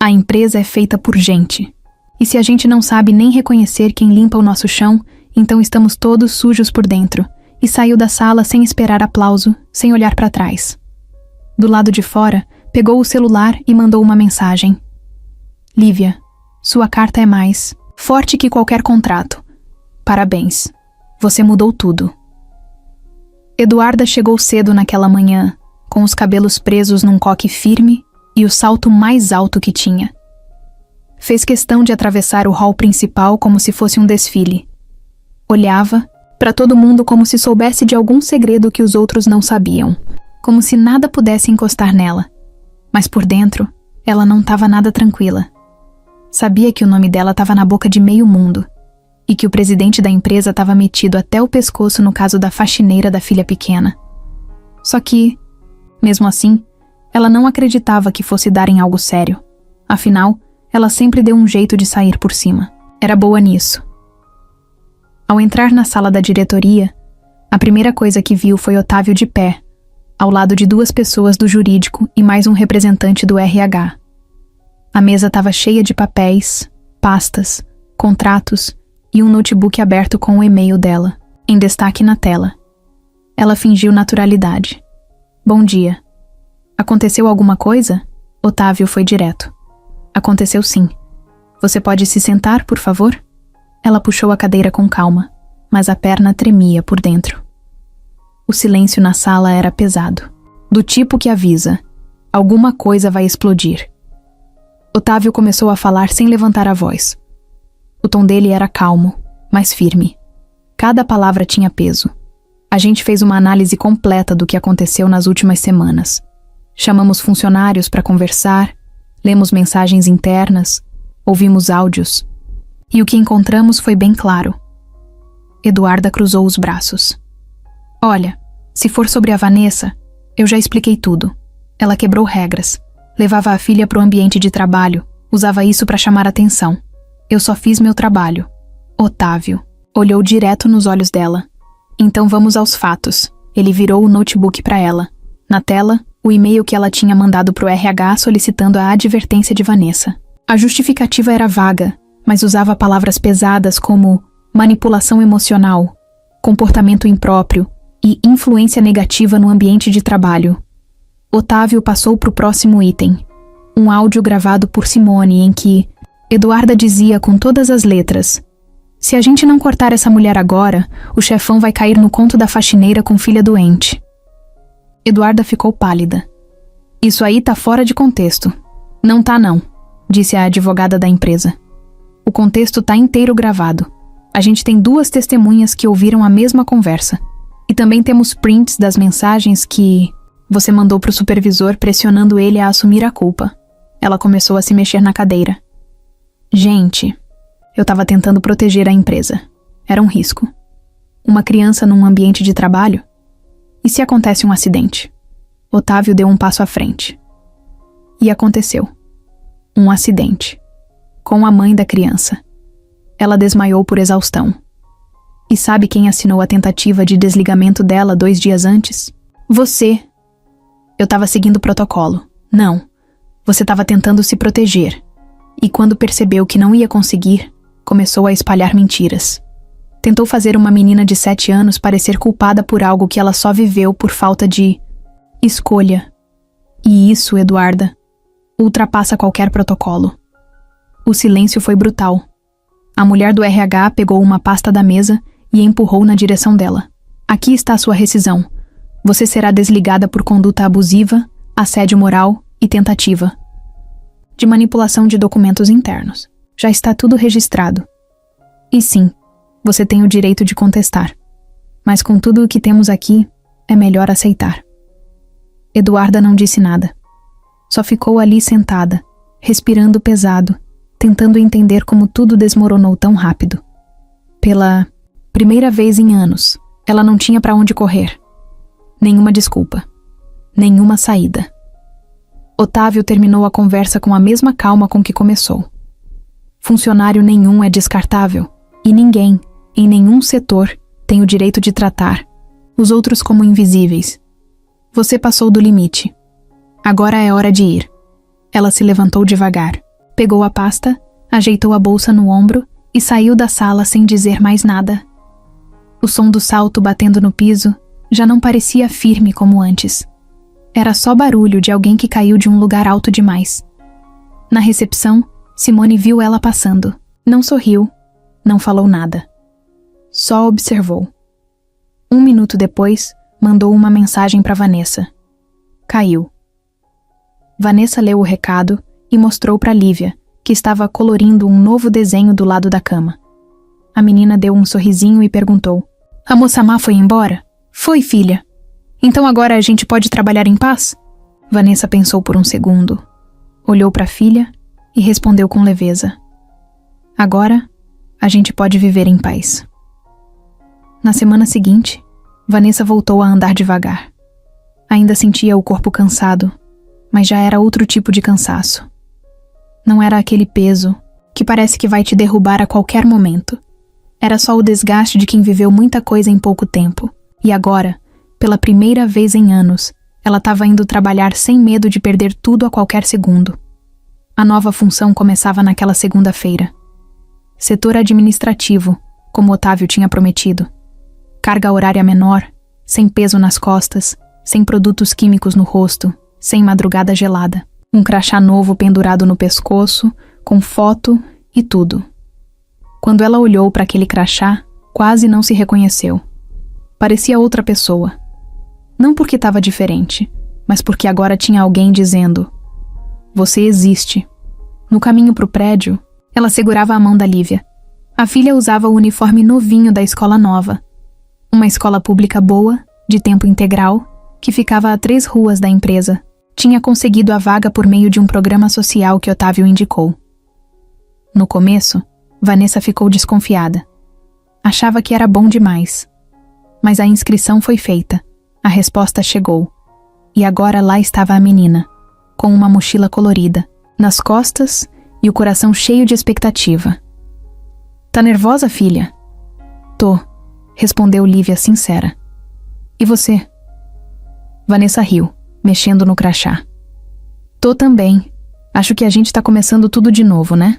A empresa é feita por gente. E se a gente não sabe nem reconhecer quem limpa o nosso chão, então estamos todos sujos por dentro. E saiu da sala sem esperar aplauso, sem olhar para trás. Do lado de fora, pegou o celular e mandou uma mensagem. Lívia, sua carta é mais forte que qualquer contrato. Parabéns. Você mudou tudo. Eduarda chegou cedo naquela manhã, com os cabelos presos num coque firme e o salto mais alto que tinha. Fez questão de atravessar o hall principal como se fosse um desfile. Olhava para todo mundo como se soubesse de algum segredo que os outros não sabiam, como se nada pudesse encostar nela. Mas por dentro, ela não estava nada tranquila. Sabia que o nome dela estava na boca de meio mundo e que o presidente da empresa estava metido até o pescoço no caso da faxineira da filha pequena. Só que, mesmo assim, ela não acreditava que fosse dar em algo sério. Afinal, ela sempre deu um jeito de sair por cima. Era boa nisso. Ao entrar na sala da diretoria, a primeira coisa que viu foi Otávio de pé, ao lado de 2 pessoas do jurídico e mais um representante do RH. A mesa estava cheia de papéis, pastas, contratos e um notebook aberto com o e-mail dela, em destaque na tela. Ela fingiu naturalidade. Bom dia. Aconteceu alguma coisa? Otávio foi direto. Aconteceu sim. Você pode se sentar, por favor? Ela puxou a cadeira com calma, mas a perna tremia por dentro. O silêncio na sala era pesado, do tipo que avisa: alguma coisa vai explodir. Otávio começou a falar sem levantar a voz. O tom dele era calmo, mas firme. Cada palavra tinha peso. A gente fez uma análise completa do que aconteceu nas últimas semanas. Chamamos funcionários para conversar, lemos mensagens internas, ouvimos áudios. E o que encontramos foi bem claro. Eduarda cruzou os braços. Olha, se for sobre a Vanessa, eu já expliquei tudo. Ela quebrou regras. Levava a filha para o ambiente de trabalho, usava isso para chamar atenção. Eu só fiz meu trabalho. Otávio olhou direto nos olhos dela. Então vamos aos fatos. Ele virou o notebook para ela. Na tela, o e-mail que ela tinha mandado pro RH solicitando a advertência de Vanessa. A justificativa era vaga, mas usava palavras pesadas como manipulação emocional, comportamento impróprio e influência negativa no ambiente de trabalho. Otávio passou pro próximo item, um áudio gravado por Simone em que Eduarda dizia com todas as letras: se a gente não cortar essa mulher agora, o chefão vai cair no conto da faxineira com filha doente. Eduarda ficou pálida. Isso aí tá fora de contexto. Não tá não, disse a advogada da empresa. O contexto tá inteiro gravado. A gente tem 2 testemunhas que ouviram a mesma conversa. E também temos prints das mensagens que você mandou pro supervisor pressionando ele a assumir a culpa. Ela começou a se mexer na cadeira. Gente, eu tava tentando proteger a empresa. Era um risco. Uma criança num ambiente de trabalho? E se acontece um acidente? Otávio deu um passo à frente. E aconteceu. Um acidente. Com a mãe da criança. Ela desmaiou por exaustão. E sabe quem assinou a tentativa de desligamento dela 2 dias antes? Você. Eu tava seguindo o protocolo. Não. Você tava tentando se proteger. E quando percebeu que não ia conseguir, começou a espalhar mentiras. Tentou fazer uma menina de 7 anos parecer culpada por algo que ela só viveu por falta de escolha. E isso, Eduarda, ultrapassa qualquer protocolo. O silêncio foi brutal. A mulher do RH pegou uma pasta da mesa e empurrou na direção dela. Aqui está a sua rescisão. Você será desligada por conduta abusiva, assédio moral e tentativa de manipulação de documentos internos. Já está tudo registrado. E sim, você tem o direito de contestar. Mas com tudo o que temos aqui, é melhor aceitar. Eduarda não disse nada. Só ficou ali sentada, respirando pesado, tentando entender como tudo desmoronou tão rápido. Pela primeira vez em anos, ela não tinha para onde correr. Nenhuma desculpa. Nenhuma saída. Otávio terminou a conversa com a mesma calma com que começou. Funcionário nenhum é descartável, e ninguém, em nenhum setor, tem o direito de tratar os outros como invisíveis. Você passou do limite. Agora é hora de ir. Ela se levantou devagar, pegou a pasta, ajeitou a bolsa no ombro e saiu da sala sem dizer mais nada. O som do salto batendo no piso já não parecia firme como antes. Era só barulho de alguém que caiu de um lugar alto demais. Na recepção, Simone viu ela passando. Não sorriu, não falou nada. Só observou. 1 minuto depois, mandou uma mensagem para Vanessa. Caiu. Vanessa leu o recado e mostrou para Lívia, que estava colorindo um novo desenho do lado da cama. A menina deu um sorrisinho e perguntou: A moça má foi embora? Foi, filha. Então agora a gente pode trabalhar em paz? Vanessa pensou por um segundo. Olhou para a filha e respondeu com leveza: Agora a gente pode viver em paz. Na semana seguinte, Vanessa voltou a andar devagar. Ainda sentia o corpo cansado, mas já era outro tipo de cansaço. Não era aquele peso que parece que vai te derrubar a qualquer momento. Era só o desgaste de quem viveu muita coisa em pouco tempo. E agora, pela primeira vez em anos, ela estava indo trabalhar sem medo de perder tudo a qualquer segundo. A nova função começava naquela segunda-feira. Setor administrativo, como Otávio tinha prometido. Carga horária menor, sem peso nas costas, sem produtos químicos no rosto, sem madrugada gelada. Um crachá novo pendurado no pescoço, com foto e tudo. Quando ela olhou para aquele crachá, quase não se reconheceu. Parecia outra pessoa. Não porque estava diferente, mas porque agora tinha alguém dizendo: Você existe. No caminho para o prédio, ela segurava a mão da Lívia. A filha usava o uniforme novinho da escola nova. Uma escola pública boa, de tempo integral, que ficava a 3 ruas da empresa. Tinha conseguido a vaga por meio de um programa social que Otávio indicou. No começo, Vanessa ficou desconfiada. Achava que era bom demais. Mas a inscrição foi feita, a resposta chegou. E agora lá estava a menina, com uma mochila colorida, nas costas e o coração cheio de expectativa. Tá nervosa, filha? Tô, respondeu Lívia sincera. E você? Vanessa riu, mexendo no crachá. Tô também. Acho que a gente tá começando tudo de novo, né?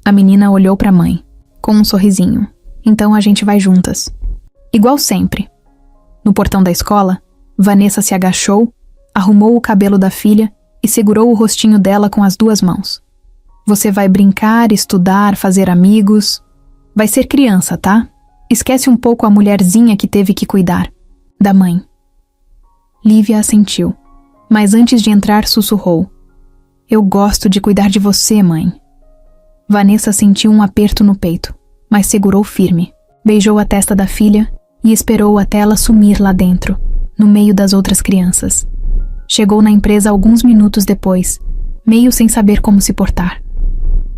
A menina olhou pra mãe, com um sorrisinho. Então a gente vai juntas. Igual sempre. No portão da escola, Vanessa se agachou, arrumou o cabelo da filha e segurou o rostinho dela com as 2 mãos. Você vai brincar, estudar, fazer amigos. Vai ser criança, tá? Esquece um pouco a mulherzinha que teve que cuidar. Da mãe. Lívia assentiu, mas antes de entrar sussurrou: Eu gosto de cuidar de você, mãe. Vanessa sentiu um aperto no peito, mas segurou firme. Beijou a testa da filha e esperou até ela sumir lá dentro, no meio das outras crianças. Chegou na empresa alguns minutos depois, meio sem saber como se portar.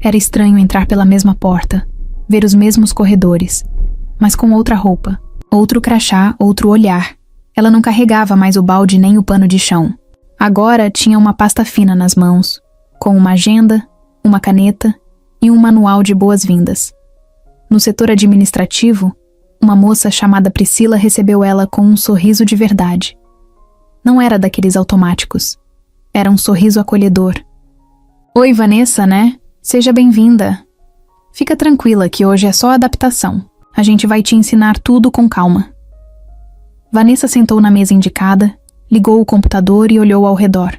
Era estranho entrar pela mesma porta, ver os mesmos corredores, mas com outra roupa, outro crachá, outro olhar. Ela não carregava mais o balde nem o pano de chão. Agora tinha uma pasta fina nas mãos, com uma agenda, uma caneta e um manual de boas-vindas. No setor administrativo, uma moça chamada Priscila recebeu ela com um sorriso de verdade. Não era daqueles automáticos. Era um sorriso acolhedor. Oi, Vanessa, né? Seja bem-vinda. Fica tranquila que hoje é só adaptação. A gente vai te ensinar tudo com calma. Vanessa sentou na mesa indicada, ligou o computador e olhou ao redor.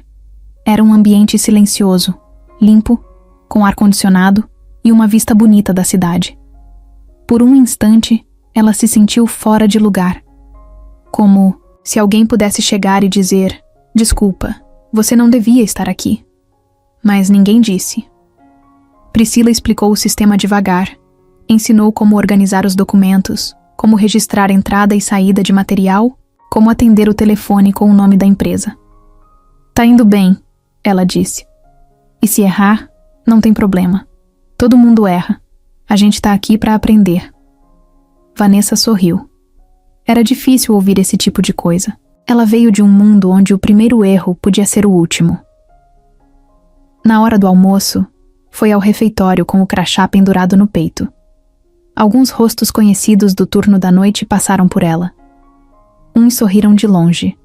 Era um ambiente silencioso, limpo, com ar-condicionado e uma vista bonita da cidade. Por um instante, ela se sentiu fora de lugar. Como se alguém pudesse chegar e dizer: Desculpa, você não devia estar aqui. Mas ninguém disse. Priscila explicou o sistema devagar, ensinou como organizar os documentos, como registrar entrada e saída de material, como atender o telefone com o nome da empresa. Tá indo bem, ela disse. E se errar, não tem problema. Todo mundo erra. A gente tá aqui para aprender. Vanessa sorriu. Era difícil ouvir esse tipo de coisa. Ela veio de um mundo onde o primeiro erro podia ser o último. Na hora do almoço, foi ao refeitório com o crachá pendurado no peito. Alguns rostos conhecidos do turno da noite passaram por ela. Uns sorriram de longe.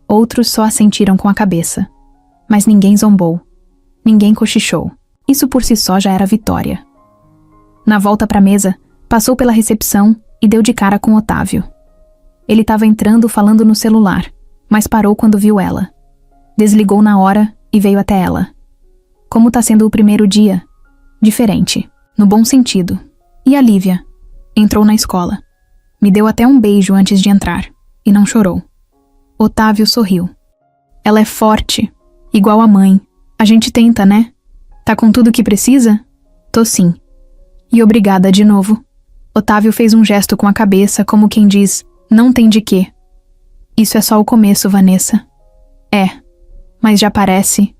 Outros só assentiram com a cabeça. Mas ninguém zombou. Ninguém cochichou. Isso por si só já era vitória. Na volta para a mesa, passou pela recepção e deu de cara com Otávio. Ele estava entrando falando no celular, mas parou quando viu ela. Desligou na hora e veio até ela. Como tá sendo o primeiro dia? Diferente, no bom sentido. E a Lívia? Entrou na escola. Me deu até um beijo antes de entrar, e não chorou. Otávio sorriu. Ela é forte, igual a mãe. A gente tenta, né? Tá com tudo que precisa? Tô sim. E obrigada de novo. Otávio fez um gesto com a cabeça, como quem diz, não tem de quê. Isso é só o começo, Vanessa. É, mas já parece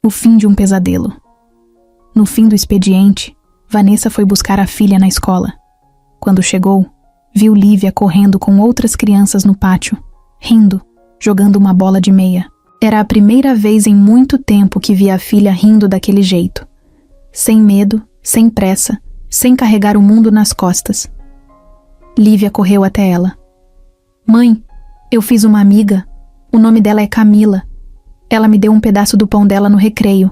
o fim de um pesadelo. No fim do expediente, Vanessa foi buscar a filha na escola. Quando chegou, viu Lívia correndo com outras crianças no pátio, rindo, jogando uma bola de meia. Era a primeira vez em muito tempo que via a filha rindo daquele jeito. Sem medo, sem pressa, sem carregar o mundo nas costas. Lívia correu até ela. Mãe, eu fiz uma amiga. O nome dela é Camila. Ela me deu um pedaço do pão dela no recreio.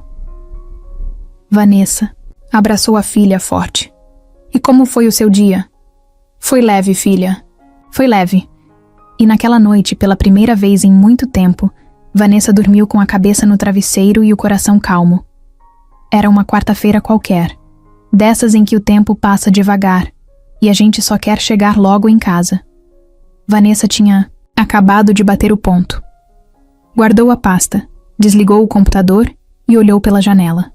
Vanessa abraçou a filha forte. E como foi o seu dia? Foi leve, filha. Foi leve. E naquela noite, pela primeira vez em muito tempo, Vanessa dormiu com a cabeça no travesseiro e o coração calmo. Era uma quarta-feira qualquer, dessas em que o tempo passa devagar e a gente só quer chegar logo em casa. Vanessa tinha acabado de bater o ponto. Guardou a pasta, desligou o computador e olhou pela janela.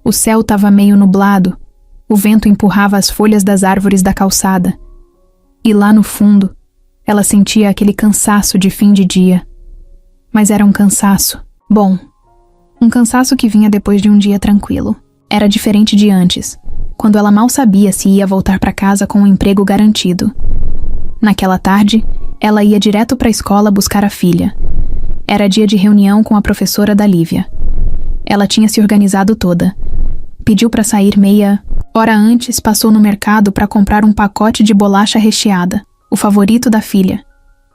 O céu estava meio nublado, o vento empurrava as folhas das árvores da calçada. E lá no fundo, ela sentia aquele cansaço de fim de dia. Mas era um cansaço bom. Um cansaço que vinha depois de um dia tranquilo. Era diferente de antes, quando ela mal sabia se ia voltar para casa com um emprego garantido. Naquela tarde, ela ia direto para a escola buscar a filha. Era dia de reunião com a professora da Lívia. Ela tinha se organizado toda. Pediu para sair meia hora antes, passou no mercado para comprar um pacote de bolacha recheada, o favorito da filha,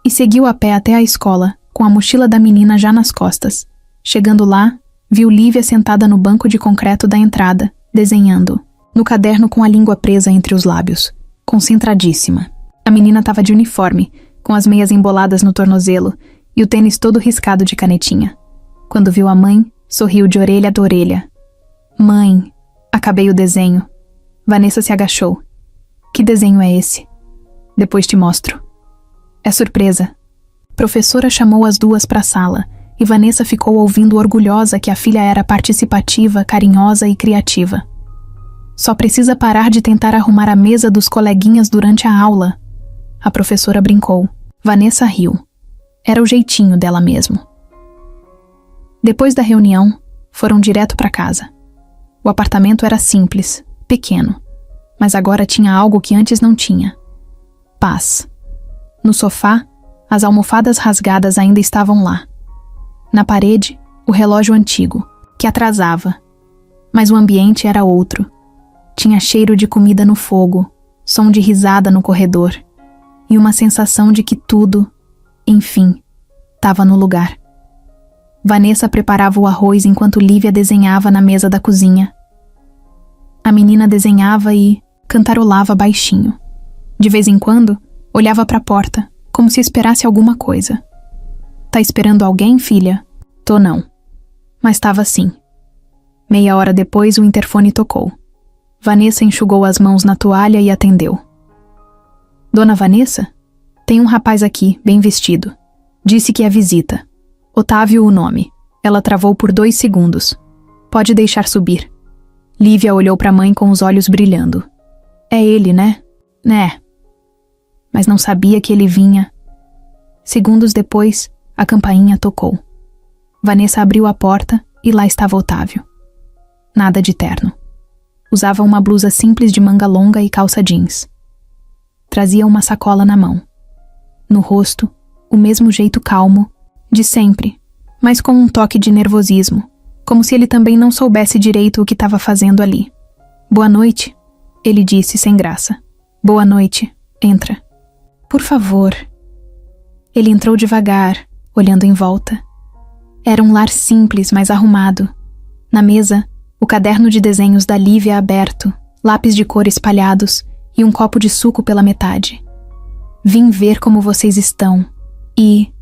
e seguiu a pé até a escola, com a mochila da menina já nas costas. Chegando lá, viu Lívia sentada no banco de concreto da entrada, desenhando, no caderno com a língua presa entre os lábios, concentradíssima. A menina estava de uniforme, com as meias emboladas no tornozelo e o tênis todo riscado de canetinha. Quando viu a mãe, sorriu de orelha a orelha. Mãe, acabei o desenho. Vanessa se agachou. Que desenho é esse? Depois te mostro. É surpresa. Professora chamou as duas para a sala e Vanessa ficou ouvindo orgulhosa que a filha era participativa, carinhosa e criativa. Só precisa parar de tentar arrumar a mesa dos coleguinhas durante a aula. A professora brincou. Vanessa riu. Era o jeitinho dela mesmo. Depois da reunião, foram direto para casa. O apartamento era simples, pequeno, mas agora tinha algo que antes não tinha. Paz. No sofá, as almofadas rasgadas ainda estavam lá. Na parede, o relógio antigo, que atrasava. Mas o ambiente era outro. Tinha cheiro de comida no fogo, som de risada no corredor e uma sensação de que tudo, enfim, estava no lugar. Vanessa preparava o arroz enquanto Lívia desenhava na mesa da cozinha. A menina desenhava e cantarolava baixinho. De vez em quando, olhava para a porta, como se esperasse alguma coisa. Tá esperando alguém, filha? Tô não. Mas estava sim. Meia hora depois, o interfone tocou. Vanessa enxugou as mãos na toalha e atendeu. Dona Vanessa? Tem um rapaz aqui, bem vestido. Disse que é visita. Otávio o nome. Ela travou por 2 segundos. Pode deixar subir. Lívia olhou para a mãe com os olhos brilhando. É ele, né? Né. Mas não sabia que ele vinha. Segundos depois, a campainha tocou. Vanessa abriu a porta e lá estava Otávio. Nada de terno. Usava uma blusa simples de manga longa e calça jeans. Trazia uma sacola na mão. No rosto, o mesmo jeito calmo, de sempre, mas com um toque de nervosismo, como se ele também não soubesse direito o que estava fazendo ali. Boa noite, ele disse sem graça. Boa noite, entra. Por favor. Ele entrou devagar, olhando em volta. Era um lar simples, mas arrumado. Na mesa, o caderno de desenhos da Lívia aberto, lápis de cor espalhados e um copo de suco pela metade. Vim ver como vocês estão. E...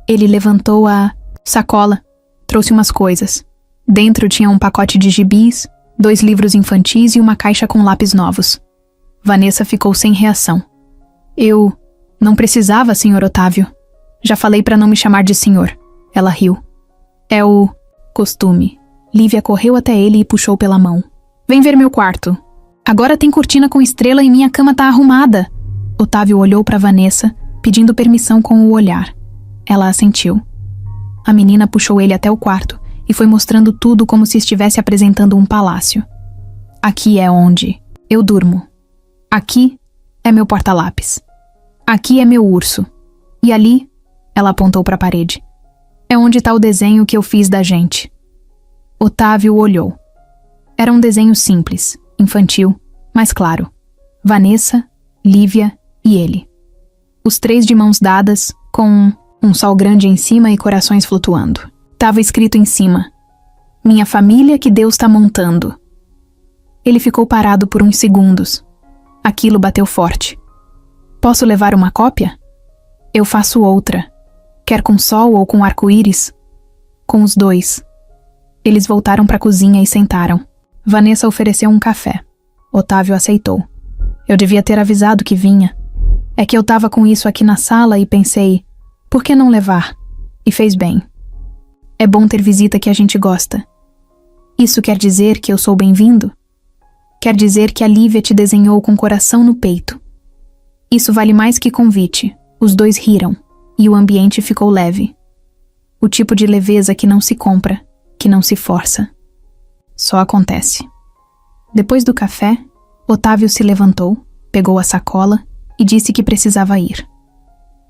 Ele levantou a sacola, trouxe umas coisas. Dentro tinha um pacote de gibis, 2 livros infantis e uma caixa com lápis novos. Vanessa ficou sem reação. Eu não precisava, Sr. Otávio. Já falei para não me chamar de senhor. Ela riu. É o costume. Lívia correu até ele e puxou pela mão. Vem ver meu quarto. Agora tem cortina com estrela e minha cama tá arrumada. Otávio olhou para Vanessa, pedindo permissão com o olhar. Ela assentiu. A menina puxou ele até o quarto e foi mostrando tudo como se estivesse apresentando um palácio. Aqui é onde eu durmo. Aqui é meu porta-lápis. Aqui é meu urso. E ali, ela apontou para a parede, é onde está o desenho que eu fiz da gente. Otávio olhou. Era um desenho simples, infantil, mas claro. Vanessa, Lívia e ele. Os 3 de mãos dadas, com um sol grande em cima e corações flutuando. Tava escrito em cima: minha família que Deus tá montando. Ele ficou parado por uns segundos. Aquilo bateu forte. Posso levar uma cópia? Eu faço outra. Quer com sol ou com arco-íris? Com os 2. Eles voltaram para a cozinha e sentaram. Vanessa ofereceu um café. Otávio aceitou. Eu devia ter avisado que vinha. É que eu tava com isso aqui na sala e pensei, por que não levar? E fez bem. É bom ter visita que a gente gosta. Isso quer dizer que eu sou bem-vindo? Quer dizer que a Lívia te desenhou com coração no peito. Isso vale mais que convite. Os 2 riram, e o ambiente ficou leve. O tipo de leveza que não se compra, que não se força. Só acontece. Depois do café, Otávio se levantou, pegou a sacola e disse que precisava ir.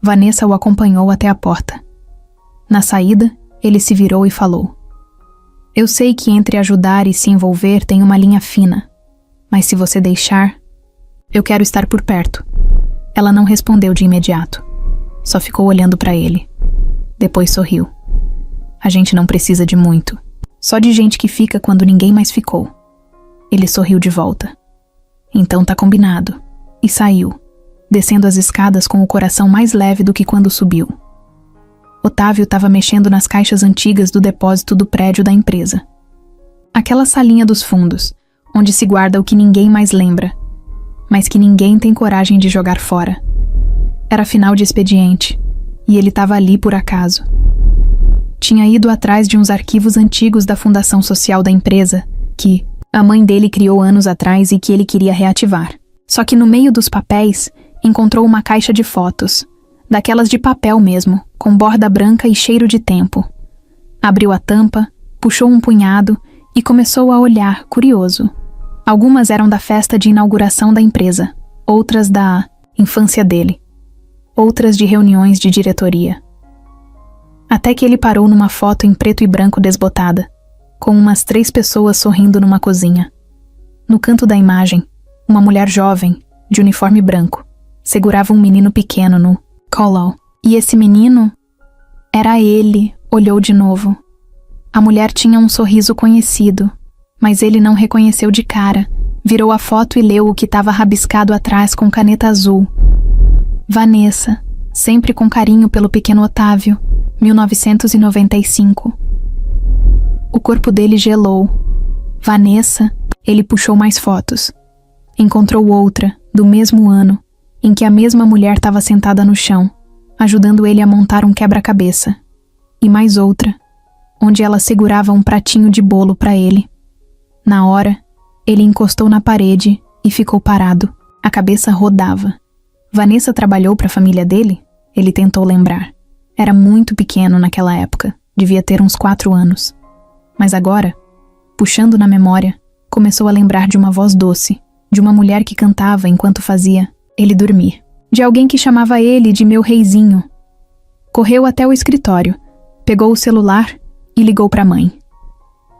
Vanessa o acompanhou até a porta. Na saída, ele se virou e falou: eu sei que entre ajudar e se envolver tem uma linha fina, mas se você deixar, eu quero estar por perto. Ela não respondeu de imediato, só ficou olhando para ele. Depois sorriu. A gente não precisa de muito, só de gente que fica quando ninguém mais ficou. Ele sorriu de volta. Então tá combinado. E saiu, descendo as escadas com o coração mais leve do que quando subiu. Otávio estava mexendo nas caixas antigas do depósito do prédio da empresa. Aquela salinha dos fundos, onde se guarda o que ninguém mais lembra, mas que ninguém tem coragem de jogar fora. Era final de expediente, e ele estava ali por acaso. Tinha ido atrás de uns arquivos antigos da fundação social da empresa, que a mãe dele criou anos atrás e que ele queria reativar. Só que no meio dos papéis, encontrou uma caixa de fotos, daquelas de papel mesmo, com borda branca e cheiro de tempo. Abriu a tampa, puxou um punhado e começou a olhar, curioso. Algumas eram da festa de inauguração da empresa, outras da infância dele, outras de reuniões de diretoria. Até que ele parou numa foto em preto e branco desbotada, com umas 3 pessoas sorrindo numa cozinha. No canto da imagem, uma mulher jovem, de uniforme branco, segurava um menino pequeno no colo. E esse menino era ele. Olhou de novo. A mulher tinha um sorriso conhecido, mas ele não reconheceu de cara. Virou a foto e leu o que estava rabiscado atrás com caneta azul. Vanessa, sempre com carinho pelo pequeno Otávio, 1995. O corpo dele gelou. Vanessa, ele puxou mais fotos. Encontrou outra, do mesmo ano, em que a mesma mulher estava sentada no chão, ajudando ele a montar um quebra-cabeça. E mais outra, onde ela segurava um pratinho de bolo para ele. Na hora, ele encostou na parede e ficou parado. A cabeça rodava. Vanessa trabalhou para a família dele? Ele tentou lembrar. Era muito pequeno naquela época, devia ter uns 4 anos. Mas agora, puxando na memória, começou a lembrar de uma voz doce, de uma mulher que cantava enquanto fazia ele dormir, de alguém que chamava ele de meu reizinho. Correu até o escritório, pegou o celular e ligou para a mãe.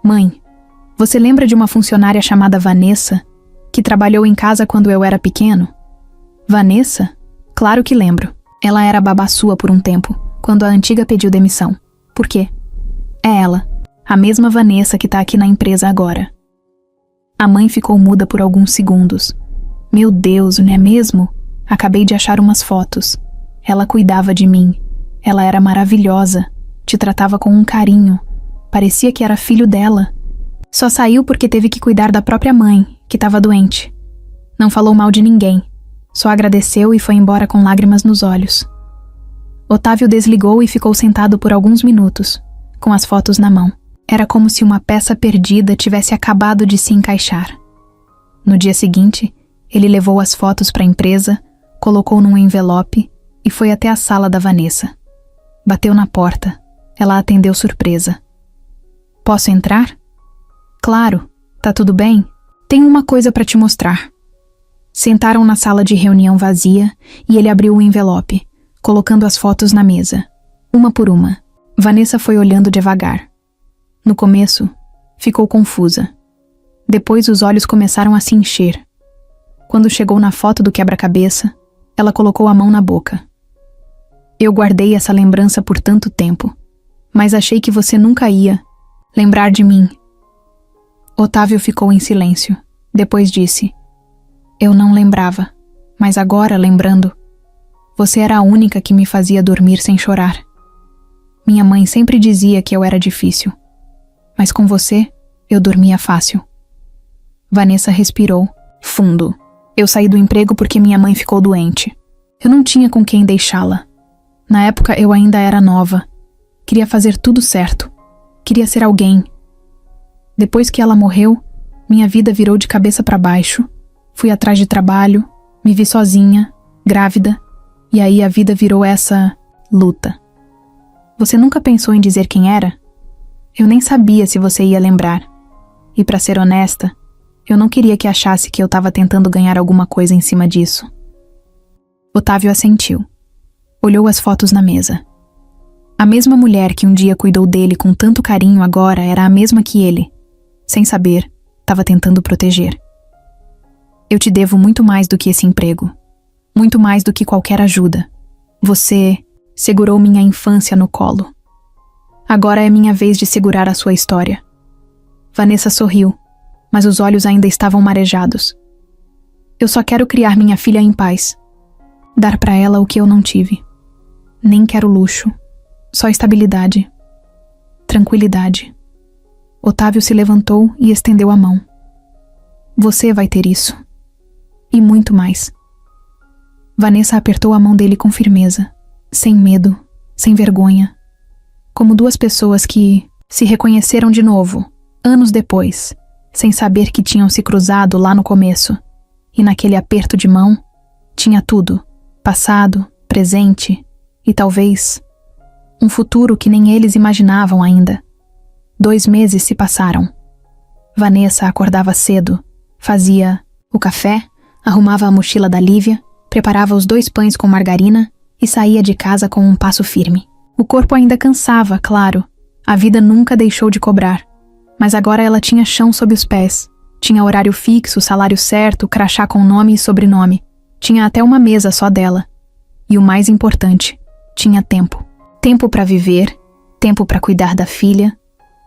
Mãe, você lembra de uma funcionária chamada Vanessa, que trabalhou em casa quando eu era pequeno? Vanessa? Claro que lembro. Ela era babá sua por um tempo, quando a antiga pediu demissão. Por quê? É ela, a mesma Vanessa que tá aqui na empresa agora. A mãe ficou muda por alguns segundos. Meu Deus, não é mesmo? Acabei de achar umas fotos. Ela cuidava de mim. Ela era maravilhosa, te tratava com um carinho, parecia que era filho dela. Só saiu porque teve que cuidar da própria mãe, que estava doente. Não falou mal de ninguém, só agradeceu e foi embora com lágrimas nos olhos. Otávio desligou e ficou sentado por alguns minutos, com as fotos na mão. Era como se uma peça perdida tivesse acabado de se encaixar. No dia seguinte, ele levou as fotos para a empresa, colocou num envelope e foi até a sala da Vanessa. Bateu na porta. Ela atendeu surpresa. Posso entrar? Claro. Tá tudo bem? Tenho uma coisa para te mostrar. Sentaram na sala de reunião vazia e ele abriu o envelope, colocando as fotos na mesa, uma por uma. Vanessa foi olhando devagar. No começo, ficou confusa. Depois os olhos começaram a se encher. Quando chegou na foto do quebra-cabeça, ela colocou a mão na boca. Eu guardei essa lembrança por tanto tempo, mas achei que você nunca ia lembrar de mim. Otávio ficou em silêncio. Depois disse: eu não lembrava, mas agora, lembrando, você era a única que me fazia dormir sem chorar. Minha mãe sempre dizia que eu era difícil, mas com você, eu dormia fácil. Vanessa respirou fundo. Eu saí do emprego porque minha mãe ficou doente. Eu não tinha com quem deixá-la. Na época eu ainda era nova. Queria fazer tudo certo. Queria ser alguém. Depois que ela morreu, minha vida virou de cabeça para baixo. Fui atrás de trabalho, me vi sozinha, grávida, e aí a vida virou essa luta. Você nunca pensou em dizer quem era? Eu nem sabia se você ia lembrar. E para ser honesta, eu não queria que achasse que eu estava tentando ganhar alguma coisa em cima disso. Otávio assentiu. Olhou as fotos na mesa. A mesma mulher que um dia cuidou dele com tanto carinho agora era a mesma que ele, sem saber, estava tentando proteger. Eu te devo muito mais do que esse emprego. Muito mais do que qualquer ajuda. Você segurou minha infância no colo. Agora é minha vez de segurar a sua história. Vanessa sorriu, mas os olhos ainda estavam marejados. Eu só quero criar minha filha em paz. Dar para ela o que eu não tive. Nem quero luxo. Só estabilidade. Tranquilidade. Otávio se levantou e estendeu a mão. Você vai ter isso. E muito mais. Vanessa apertou a mão dele com firmeza, sem medo, sem vergonha. Como duas pessoas que se reconheceram de novo, anos depois, sem saber que tinham se cruzado lá no começo. E naquele aperto de mão, tinha tudo. Passado, presente e talvez um futuro que nem eles imaginavam ainda. 2 meses se passaram. Vanessa acordava cedo, fazia o café, arrumava a mochila da Lívia, preparava os 2 pães com margarina e saía de casa com um passo firme. O corpo ainda cansava, claro. A vida nunca deixou de cobrar. Mas agora ela tinha chão sob os pés. Tinha horário fixo, salário certo, crachá com nome e sobrenome. Tinha até uma mesa só dela. E o mais importante, tinha tempo. Tempo para viver, tempo para cuidar da filha,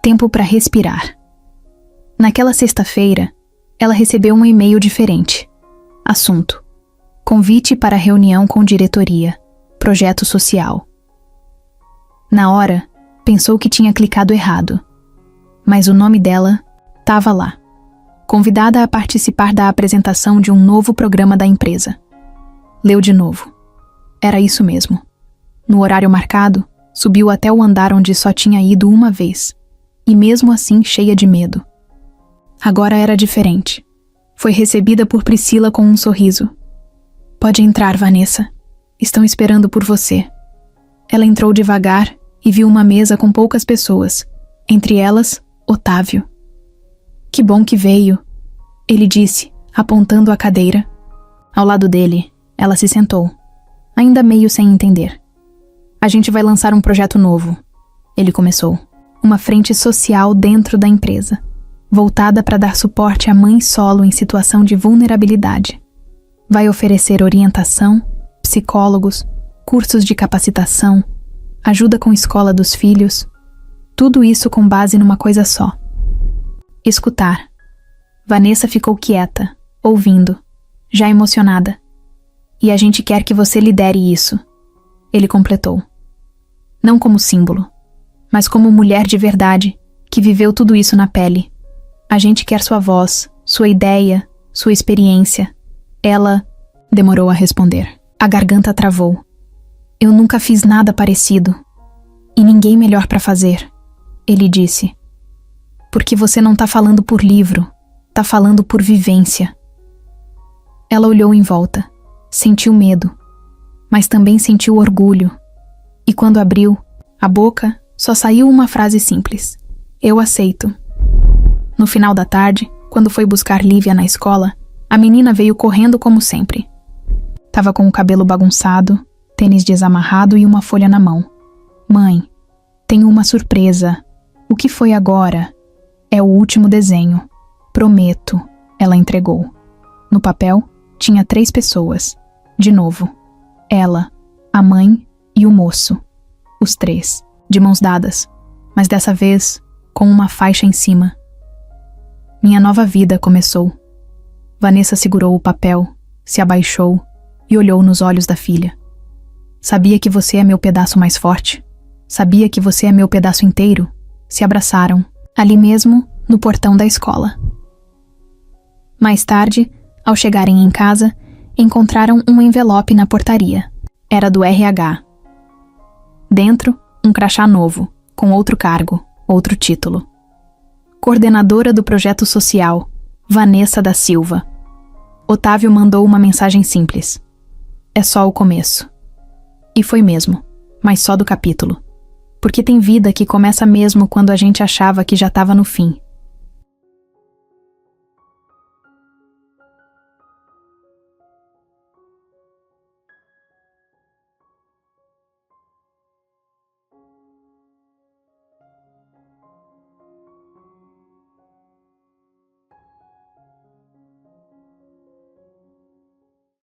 tempo para respirar. Naquela sexta-feira, ela recebeu um e-mail diferente. Assunto: convite para reunião com diretoria, projeto social. Na hora, pensou que tinha clicado errado. Mas o nome dela estava lá. Convidada a participar da apresentação de um novo programa da empresa. Leu de novo. Era isso mesmo. No horário marcado, subiu até o andar onde só tinha ido uma vez. E mesmo assim cheia de medo. Agora era diferente. Foi recebida por Priscila com um sorriso. Pode entrar, Vanessa. Estão esperando por você. Ela entrou devagar e viu uma mesa com poucas pessoas. Entre elas, Otávio. Que bom que veio, ele disse, apontando a cadeira. Ao lado dele, ela se sentou, ainda meio sem entender. A gente vai lançar um projeto novo, ele começou. Uma frente social dentro da empresa, voltada para dar suporte a mães solo em situação de vulnerabilidade. Vai oferecer orientação, psicólogos, cursos de capacitação, ajuda com escola dos filhos, tudo isso com base numa coisa só: escutar. Vanessa ficou quieta, ouvindo, já emocionada. E a gente quer que você lidere isso, ele completou. Não como símbolo, mas como mulher de verdade, que viveu tudo isso na pele. A gente quer sua voz, sua ideia, sua experiência. Ela demorou a responder. A garganta travou. Eu nunca fiz nada parecido. E ninguém melhor para fazer, ele disse. Porque você não tá falando por livro, tá falando por vivência. Ela olhou em volta, sentiu medo, mas também sentiu orgulho. E quando abriu a boca, só saiu uma frase simples: eu aceito. No final da tarde, quando foi buscar Lívia na escola, a menina veio correndo como sempre. Tava com o cabelo bagunçado, tênis desamarrado e uma folha na mão. Mãe, tenho uma surpresa. O que foi agora? É o último desenho. Prometo, ela entregou. No papel, tinha 3 pessoas. De novo. Ela, a mãe e o moço. Os 3, de mãos dadas, mas dessa vez com uma faixa em cima. Minha nova vida começou. Vanessa segurou o papel, se abaixou e olhou nos olhos da filha. Sabia que você é meu pedaço mais forte? Sabia que você é meu pedaço inteiro? Se abraçaram, ali mesmo, no portão da escola. Mais tarde, ao chegarem em casa, encontraram um envelope na portaria. Era do RH. Dentro, um crachá novo, com outro cargo, outro título. Coordenadora do projeto social, Vanessa da Silva. Otávio mandou uma mensagem simples. É só o começo. E foi mesmo, mas só do capítulo. Porque tem vida que começa mesmo quando a gente achava que já estava no fim.